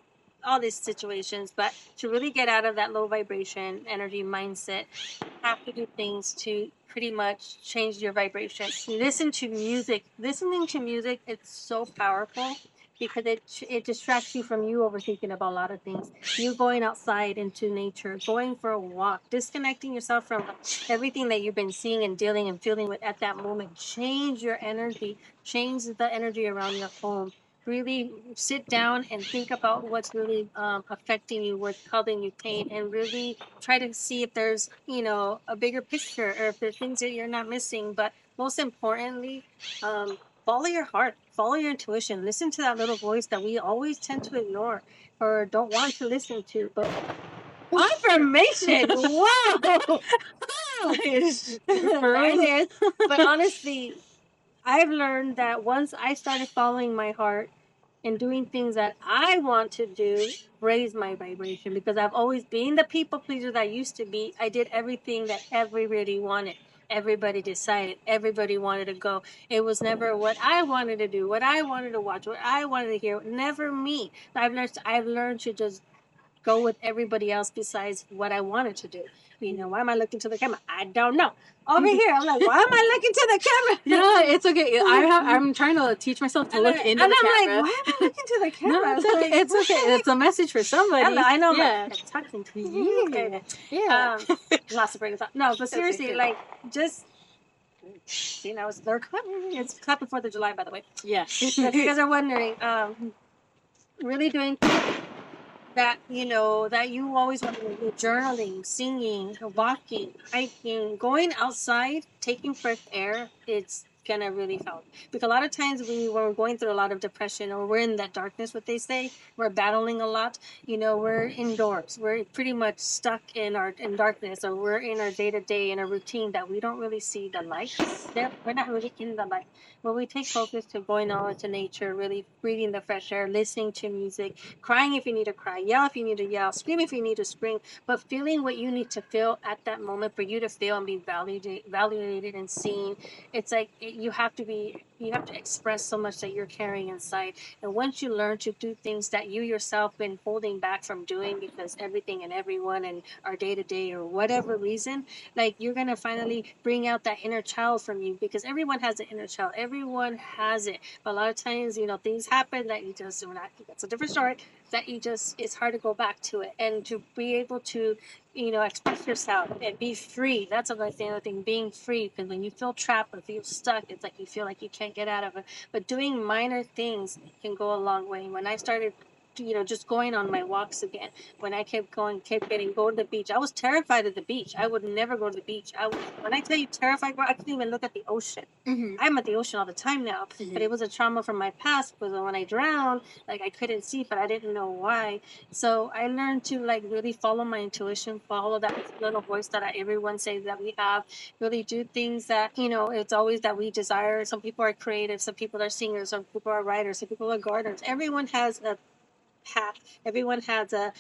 situations. But to really get out of that low vibration energy mindset, you have to do things to pretty much change your vibration. Listen to music. Listening to music, it's so powerful because it distracts you from you overthinking about a lot of things. You going outside into nature, going for a walk, disconnecting yourself from everything that you've been seeing and dealing and feeling with at that moment. Change your energy, change the energy around your home. Really sit down and think about what's really affecting you, what's causing you pain, and really try to see if there's a bigger picture or if there's things that you're not missing. But most importantly, follow your heart, follow your intuition, listen to that little voice that we always tend to ignore or don't want to listen to. But affirmation, wow. But honestly, I've learned that once I started following my heart and doing things that I want to do, raise my vibration, because I've always been the people pleaser that I used to be. I did everything that everybody wanted. Everybody decided. Everybody wanted to go. It was never what I wanted to do, what I wanted to watch, what I wanted to hear. Never me. I've learned to just go with everybody else besides what I wanted to do. Why am I looking to the camera? I don't know. Over here, I'm like, why am I looking to the camera? Yeah, it's okay. I'm trying to teach myself to look into the camera. Like, why am I looking to the camera? No, it's okay. Like, it's okay. It's a message for somebody. I know. Yeah. I'm talking to you. Yeah. Yeah. Lots of bringing up. No, but seriously, like, just. See, now they're clapping. It's clapping 4th of July, by the way. Yeah. If you guys are wondering, really doing that that you always want to do: journaling, singing, walking, hiking, going outside, taking fresh air. It's gonna really help, because a lot of times when we're going through a lot of depression, or we're in that darkness, what they say, we're battling a lot. We're indoors, we're pretty much stuck in darkness, or we're in our day-to-day, in a routine that we don't really see the light there. We're not really in the light. When we take focus to going out into nature, really breathing the fresh air, listening to music, crying if you need to cry, yell if you need to yell, scream if you need to scream, but feeling what you need to feel at that moment for you to feel and be validated and seen. It's like you have to express so much that you're carrying inside. And once you learn to do things that you yourself been holding back from doing, because everything and everyone and our day to day or whatever reason, like, you're gonna finally bring out that inner child from you, because everyone has an inner child. Everyone has it. But a lot of times, things happen that you just, that's a different story, that you just, it's hard to go back to it, and to be able to express yourself and be free. That's another thing, being free, because when you feel trapped or feel stuck, it's like you feel like you can't get out of it. But doing minor things can go a long way. When I started just going on my walks again, when I kept getting go to the beach, I was terrified of the beach. I would never go to the beach. When I tell you terrified, I couldn't even look at the ocean. I'm at the ocean all the time now, but it was a trauma from my past, because when I drowned, like, I couldn't see, but I didn't know why. So I learned to, like, really follow my intuition, follow that little voice that everyone says that we have, really do things that, it's always that we desire. Some people are creative, some people are singers, some people are writers, some people are gardeners. Everyone has a path. Everyone has a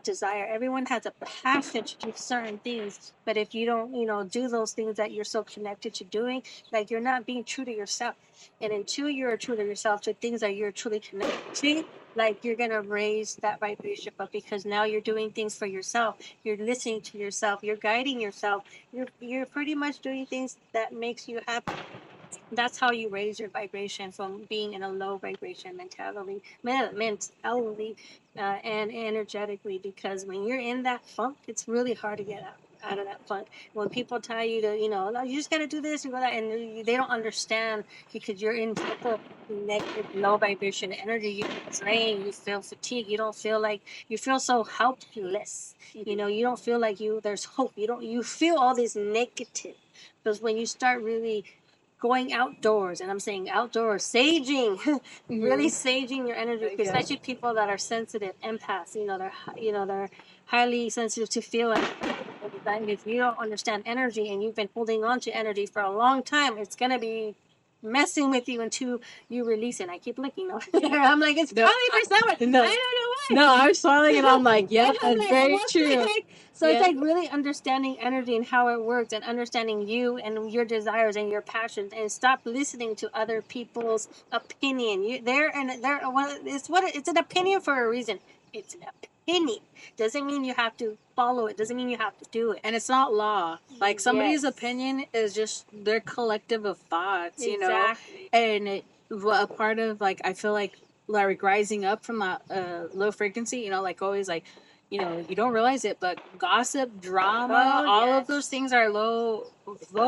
desire. Everyone has a passion to do certain things. But if you don't, do those things that you're so connected to doing, like, you're not being true to yourself. And until you're true to yourself, to things that you're truly connected to, like, you're gonna raise that vibration up, because now you're doing things for yourself. You're listening to yourself. You're guiding yourself. You're pretty much doing things that makes you happy. That's how you raise your vibration from being in a low vibration mentality, and energetically. Because when you're in that funk, it's really hard to get out of that funk. When people tell you to, "No, you just got to do this and go that," and they don't understand, because you're in total negative, low vibration energy. You feel drained, you feel fatigued, you feel so helpless. You don't feel like there's hope. You feel all this negative. Because when you start really going outdoors, and I'm saying outdoors, saging, really saging your energy, especially people that are sensitive, empaths, they're highly sensitive to feel it. If you don't understand energy, and you've been holding on to energy for a long time, it's gonna be messing with you until you release it. And I keep looking over there. I'm like, it's probably for someone. No. I don't know why. No, I'm smiling and I'm like, yep, I'm that's like, very what true. the heck? So Yeah. it's like really understanding energy and how it works, and understanding you and your desires and your passions, and stop listening to other people's opinion. It's an opinion for a reason. It's an opinion. Doesn't mean you have to follow it. Doesn't mean you have to do it. And it's not law. Like, somebody's Yes. opinion is just their collective of thoughts, Exactly. And a part of, like, I feel like rising up from that low frequency, like, always, like, you don't realize it, but gossip, drama, Oh, all of yes. those things are low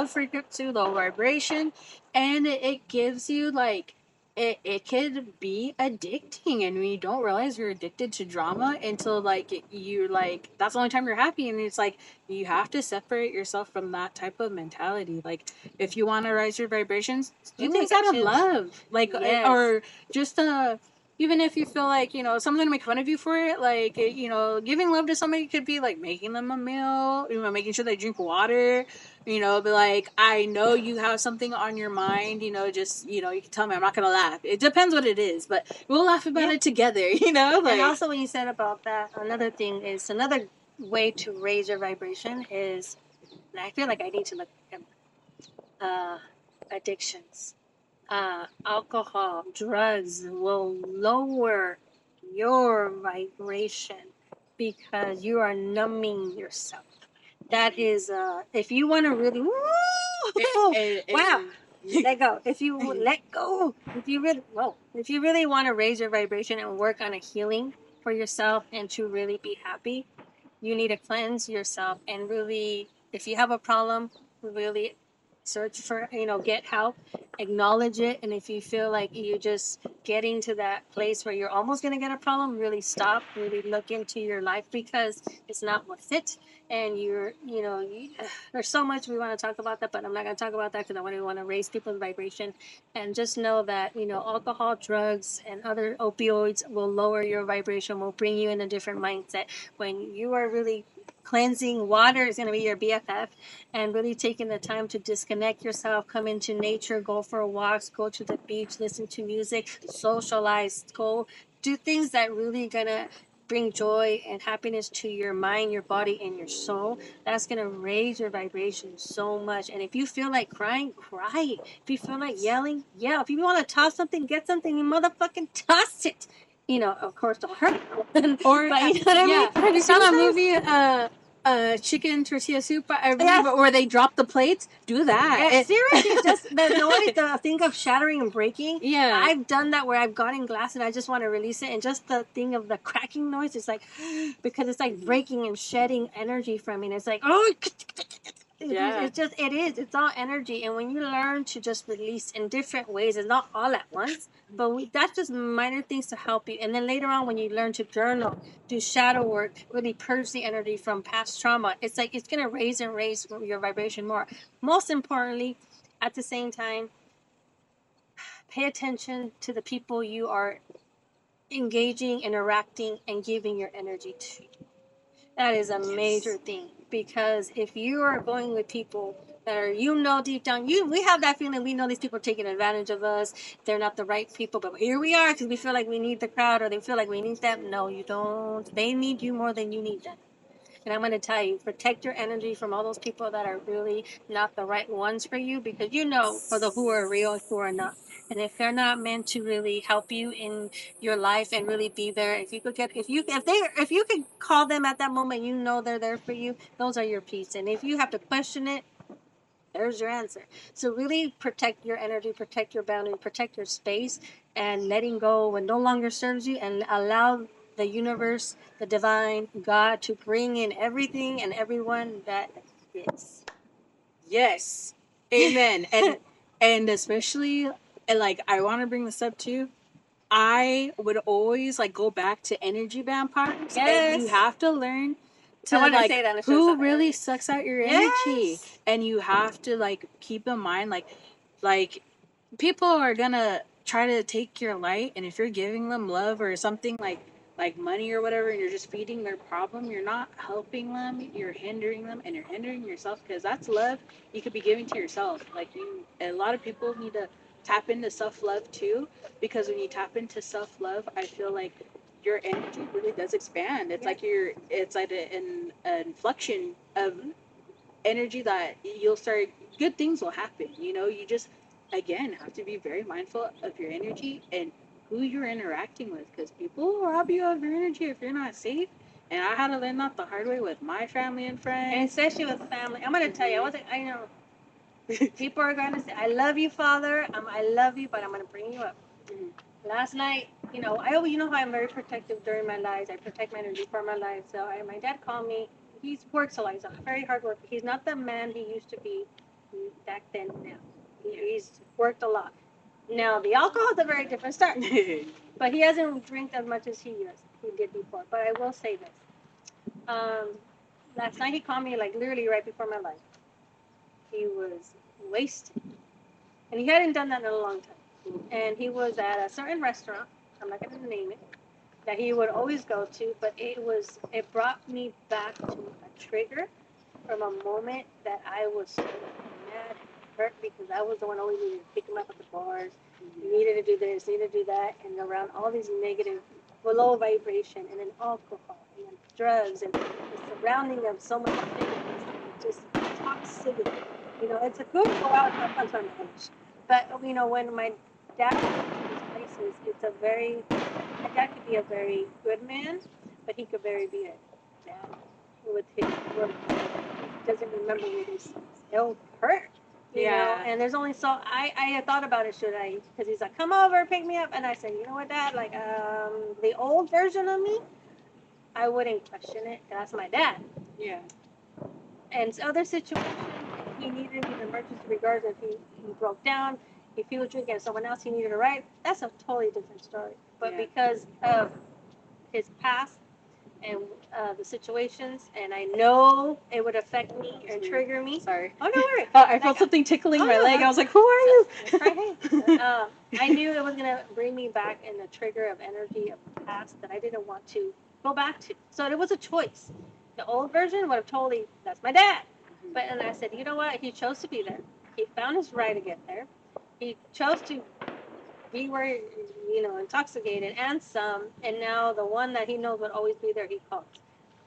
frequency, low vibration, and it gives you, like, it could be addicting, and you don't realize you're addicted to drama until, like, you're like, that's the only time you're happy. And it's like, you have to separate yourself from that type of mentality. Like, if you want to rise your vibrations, do Ooh, things I got out of chills. love, like, Yes. or just even if you feel like, someone's gonna make fun of you for it, like, giving love to somebody could be like making them a meal, making sure they drink water, be like, I know you have something on your mind, just, you can tell me, I'm not gonna laugh. It depends what it is, but we'll laugh about it together, like. And also, when you said about that, another way to raise your vibration is, and I feel like I need to look at addictions. Alcohol, drugs will lower your vibration, because you are numbing yourself. That is, if you want to really, wow, let go. If you let go, if you really want to raise your vibration and work on a healing for yourself, and to really be happy, you need to cleanse yourself, and really, if you have a problem, really search for, get help. acknowledge it. And if you feel like you're just getting to that place where you're almost going to get a problem, really stop, really look into your life, because it's not worth it. And there's so much we want to talk about that, but I'm not going to talk about that because I want to raise people's vibration. And just know that, alcohol, drugs, and other opioids will lower your vibration, will bring you in a different mindset. When you are really cleansing, water is going to be your BFF, and really taking the time to disconnect yourself, come into nature, go for walks, go to the beach, listen to music, socialize, go do things that really gonna bring joy and happiness to your mind, your body, and your soul. That's gonna raise your vibration so much. And if you feel like crying, cry. If you feel like yelling, yell. If you want to toss something, get something, you motherfucking toss it. Of course, don't hurt. Or But you know what I mean? have you seen that movie? Chicken tortilla soup, Yes. where they drop the plates. Do that. Seriously, just the noise, the thing of shattering and breaking. Yeah. I've done that where I've gotten glass and I just want to release it, and just the thing of the cracking noise is like, because it's like breaking and shedding energy from me. And it's like, oh, Yeah. it's all energy. And when you learn to just release in different ways, it's not all at once, but that's just minor things to help you. And then later on, when you learn to journal, do shadow work, really purge the energy from past trauma, it's like it's gonna raise and raise your vibration more. Most importantly, at the same time, pay attention to the people you are engaging, interacting, and giving your energy to. That is a major thing, because if you are going with people that are, deep down, we have that feeling, we know these people are taking advantage of us. They're not the right people, but here we are because we feel like we need the crowd, or they feel like we need them. No, you don't. They need you more than you need them. And I'm going to tell you, protect your energy from all those people that are really not the right ones for you, because for the who are real and who are not. And if they're not meant to really help you in your life and really be there, if you could call them at that moment, they're there for you. Those are your peace. And if you have to question it, there's your answer. So really protect your energy, protect your boundary, protect your space, and letting go when no longer serves you, and allow the universe, the divine, God to bring in everything and everyone that is. Yes. Amen. And especially, and like, I want to bring this up too. I would always like go back to energy vampires. Yes. And you have to learn to I wanna like say that in who shows. really sucks out your Yes. energy. And you have to like keep in mind like people are gonna try to take your light, and if you're giving them love or something like money or whatever, and you're just feeding their problem, you're not helping them, you're hindering them, and you're hindering yourself, because that's love you could be giving to yourself. A lot of people need to tap into self-love too, because when you tap into self-love, I feel like your energy really does expand. It's like an inflection of energy that you'll start, good things will happen. You just, again, have to be very mindful of your energy and who you're interacting with, because people will rob you of your energy if you're not safe. And I had to learn that the hard way with my family and friends. And especially with family. I'm going to tell you, I know people are going to say, I love you, Father. I love you, but I'm going to bring you up. Mhm. Last night, I always, how I'm very protective during my lives. I protect my energy for my life. So my dad called me. He works a lot. He's a very hard worker. He's not the man he used to be back then. Now he's worked a lot. Now the alcohol is a very different story. But he hasn't drank as much as he did before. But I will say this. Last night he called me like literally right before my life. He was wasted, and he hadn't done that in a long time. And he was at a certain restaurant. I'm not going to name it, that he would always go to, but it brought me back to a trigger from a moment that I was so mad and hurt, because I was the one always needed to pick him up at the bars. You needed to do this, needed to do that, and around all these negative, low vibration, and then alcohol, and then drugs, and the surrounding of so much negativeness, and just toxicity. It's a good go out and have fun sometimes. But when my dad goes to these places, my dad could be a very good man, but he could be a bad with his word. He doesn't remember what he says. It'll hurt. Yeah. And there's only I had thought about it, should I? Because he's like, come over, pick me up. And I said, you know what, Dad? Like, the old version of me, I wouldn't question it. That's my dad. Yeah. And other situations, he needed me in emergency regards if he broke down. if he was drinking and someone else he needed a ride, that's a totally different story. But Yeah. because of his past and the situations, and I know it would affect me and trigger me. Sorry. Oh, no worry. I felt something tickling my leg. I was like, who are you? I knew it was going to bring me back in the trigger of energy of the past that I didn't want to go back to. So it was a choice. The old version would have totally, that's my dad. But and I said, you know what? He chose to be there. He found his right to get there. He chose to be where, intoxicated and some, and now the one that he knows would always be there, he calls.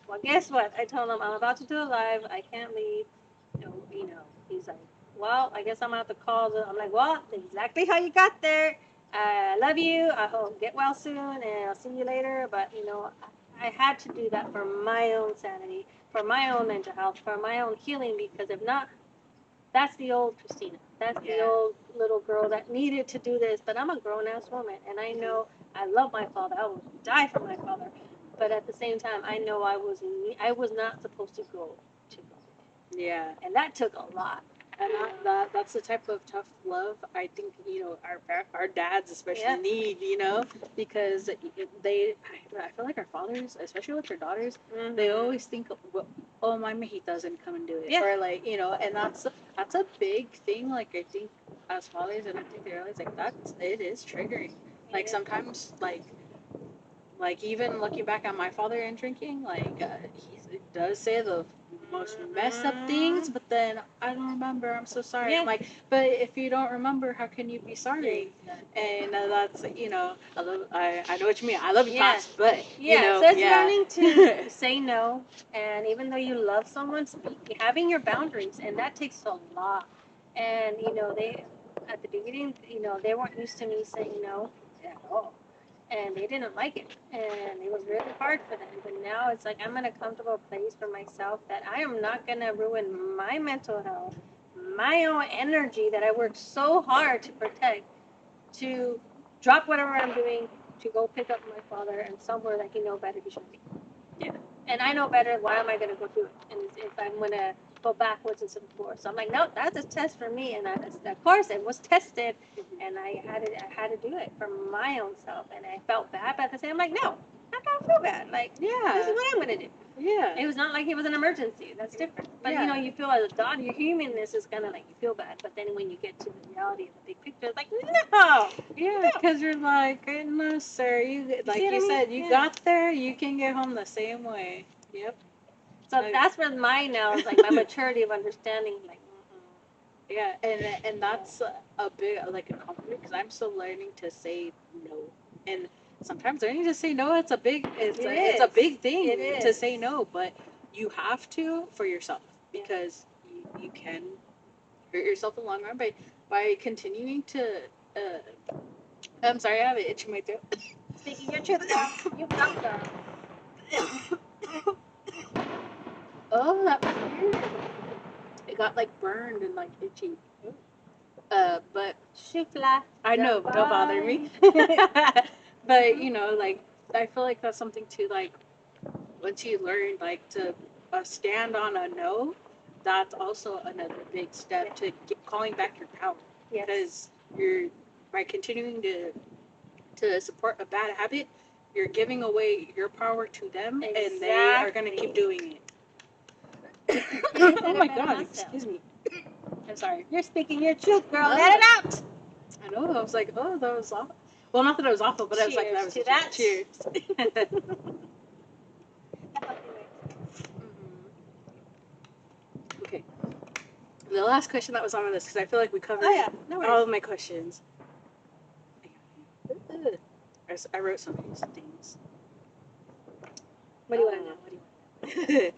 Well, guess what? I told him I'm about to do a live. I can't leave. He's like, well, I guess I'm gonna have to call. I'm like, well, exactly how you got there. I love you. I hope get well soon, and I'll see you later. But I had to do that for my own sanity, for my own mental health, for my own healing. Because if not, that's the old Christina. That's the old little girl that needed to do this. But I'm a grown ass woman, and I know I love my father. I will die for my father. But at the same time, I know I was not supposed to go. Yeah. And that took a lot. And that's the type of tough love I think our dads especially need, because I feel like our fathers, especially with their daughters, they always think, well, oh, my mijita's gonna come and do it, or like, and that's a big thing. Like, I think as fathers, and I think they realize like it is triggering. Like sometimes like even looking back at my father and drinking, like he does say the most messed up things, but then I don't remember. I'm so sorry. Yeah. I'm like, but if you don't remember, how can you be sorry? And that's I know what you mean. I love you, Pops, but so it's learning to say no, and even though you love someone, having your boundaries, and that takes a lot. And they at the beginning, they weren't used to me saying no at all, and they didn't like it, and it was really hard for them. But now it's like I'm in a comfortable place for myself that I am not gonna ruin my mental health, my own energy that I worked so hard to protect, to drop whatever I'm doing to go pick up my father and somewhere that he know better he should be. Yeah. And I know better. Why am I gonna go do it? And if I'm gonna go backwards instead of forwards, so I'm like, no, that's a test for me. And of course, it was tested, and I had to do it for my own self. And I felt bad, but at the same, I'm like, no, I don't feel bad. Like, this is what I'm gonna do. Yeah. It was not like it was an emergency. That's different. But you feel as a daughter, your humanness is kind of like you feel bad. But then when you get to the reality of the big picture, it's like, no. Yeah, because you're like, no, sir. You like you said, you got there. You can get home the same way. Yep. So that's where mine now is like my maturity of understanding, like. Yeah, and that's a big like a compliment because I'm still learning to say no, and sometimes learning to say no it's a big it's a big thing to say no, but you have to for yourself because you can hurt yourself in the long run by continuing to. I'm sorry, I have an itch in my throat. Speaking your truth, girl. You go, girl. Oh, that was weird. It got like burned and like itchy. But Shufla. I know, don't bother me. But like I feel like that's something too. Like once you learn like to stand on a no, that's also another big step to calling back your power. Yes. Because you're by continuing to support a bad habit, you're giving away your power to them, and they are going to keep doing it. Oh my God! Excuse me. I'm sorry. You're speaking your truth, girl. Let it out. I know. I was like, oh, that was awful. Well, not that it was awful, but I was like, that was to that. Cheers. Okay. The last question that was on my list because I feel like we covered all of my questions. I wrote some of these things. What do you want to know? What do you want to know?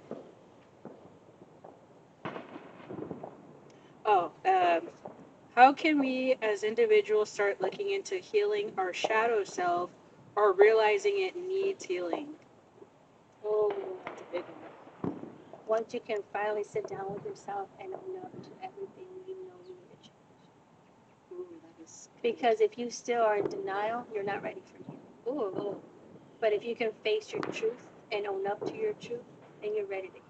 How can we as individuals start looking into healing our shadow self or realizing it needs healing? Oh, that's a big one. Once you can finally sit down with yourself and own up to everything you know you need to change. Ooh, that is because if you still are in denial, you're not ready for healing. Ooh. But if you can face your truth and own up to your truth, then you're ready to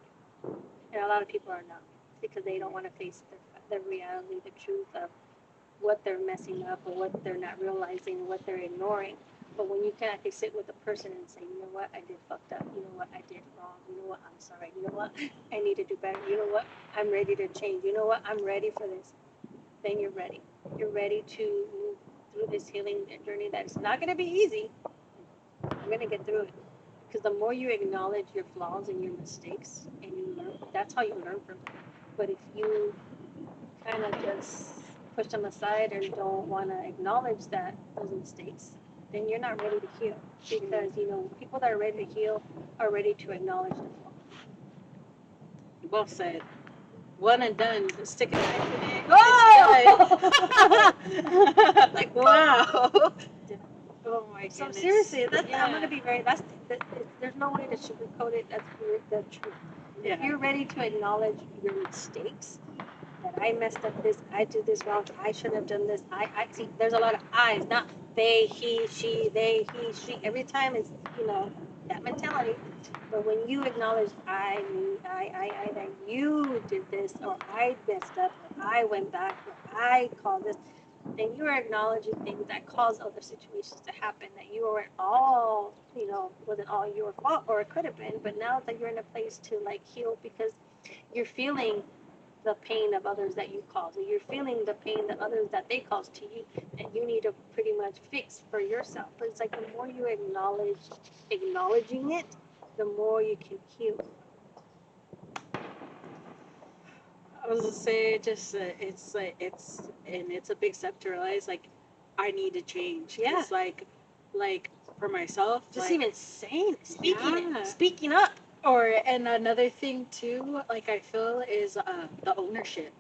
heal. And a lot of people are not because they don't want to face the reality, the truth of what they're messing up or what they're not realizing, what they're ignoring. But when you can actually sit with a person and say, you know what, I did fucked up. You know what, I did wrong. You know what, I'm sorry. You know what, I need to do better. You know what, I'm ready to change. You know what, I'm ready for this. Then you're ready. You're ready to move through this healing journey that's not going to be easy. I'm going to get through it. Because the more you acknowledge your flaws and your mistakes and you learn, that's how you learn from them. But if you kind of just push them aside or don't want to acknowledge that those mistakes, then you're not ready to heal. Because, people that are ready to heal are ready to acknowledge their flaws. Well said. One and done. Just stick a knife in it. Oh! Like, wow. Oh my So goodness. seriously, I'm Yeah. going to be there's no way to sugarcoat it. That's the truth. Yeah. If you're ready to acknowledge your mistakes, that I messed up this, I did this wrong, I shouldn't have done this, I see, there's a lot of I's, not they, he, she, she. Every time it's, that mentality. But when you acknowledge I, me, that you did this, or I messed up, or I went back, or I called this, then you are acknowledging things that cause other situations to happen that you weren't all, wasn't all your fault, or it could have been, but now that you're in a place to like heal because you're feeling the pain of others that you caused, or you're feeling the pain that others that they caused to you, and you need to pretty much fix for yourself. But it's like the more you acknowledging it, the more you can heal. I was gonna say, just it's a big step to realize like I need to change. Yeah. It's like for myself, Just like, even saying, Yeah. speaking up. And another thing too, like I feel is the ownership.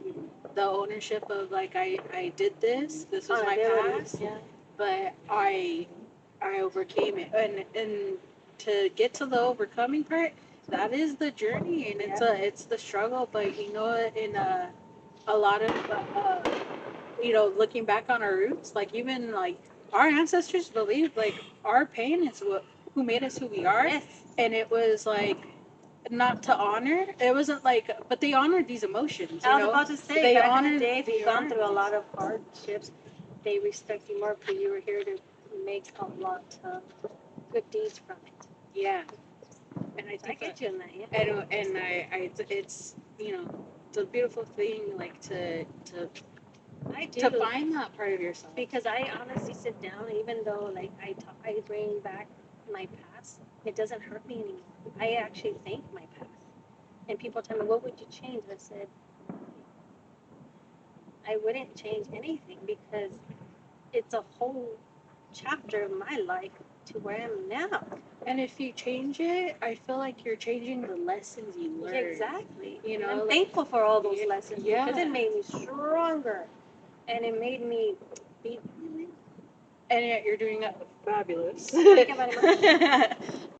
The ownership of like I did this. This was my past. Yeah. But I overcame it, and to get to the overcoming part, that is the journey, and it's the struggle. But in a lot of looking back on our roots, like even like our ancestors believed like our pain is what who made us who we are, Yes. and it was like not to honor. It wasn't like, but they honored these emotions. I was about to say, they back in honored the day, if you've the gone through a honor. lot of hardships, they respect you more because you were here to make a lot of good deeds from it. Yeah, and I I think get you in that, yeah. and it's it's a beautiful thing like I do. to find that part of yourself. Because I honestly sit down, even though like I bring back my past, it doesn't hurt me anymore. I actually thank my past. And people tell me, what would you change? I said, I wouldn't change anything because it's a whole chapter of my life to where I am now. And if you change it, I feel like you're changing the lessons you learn. Exactly. You And know, I'm like, thankful for all those lessons yeah. because it made me stronger and it made me be And yet you're doing it fabulous. Thank you very much.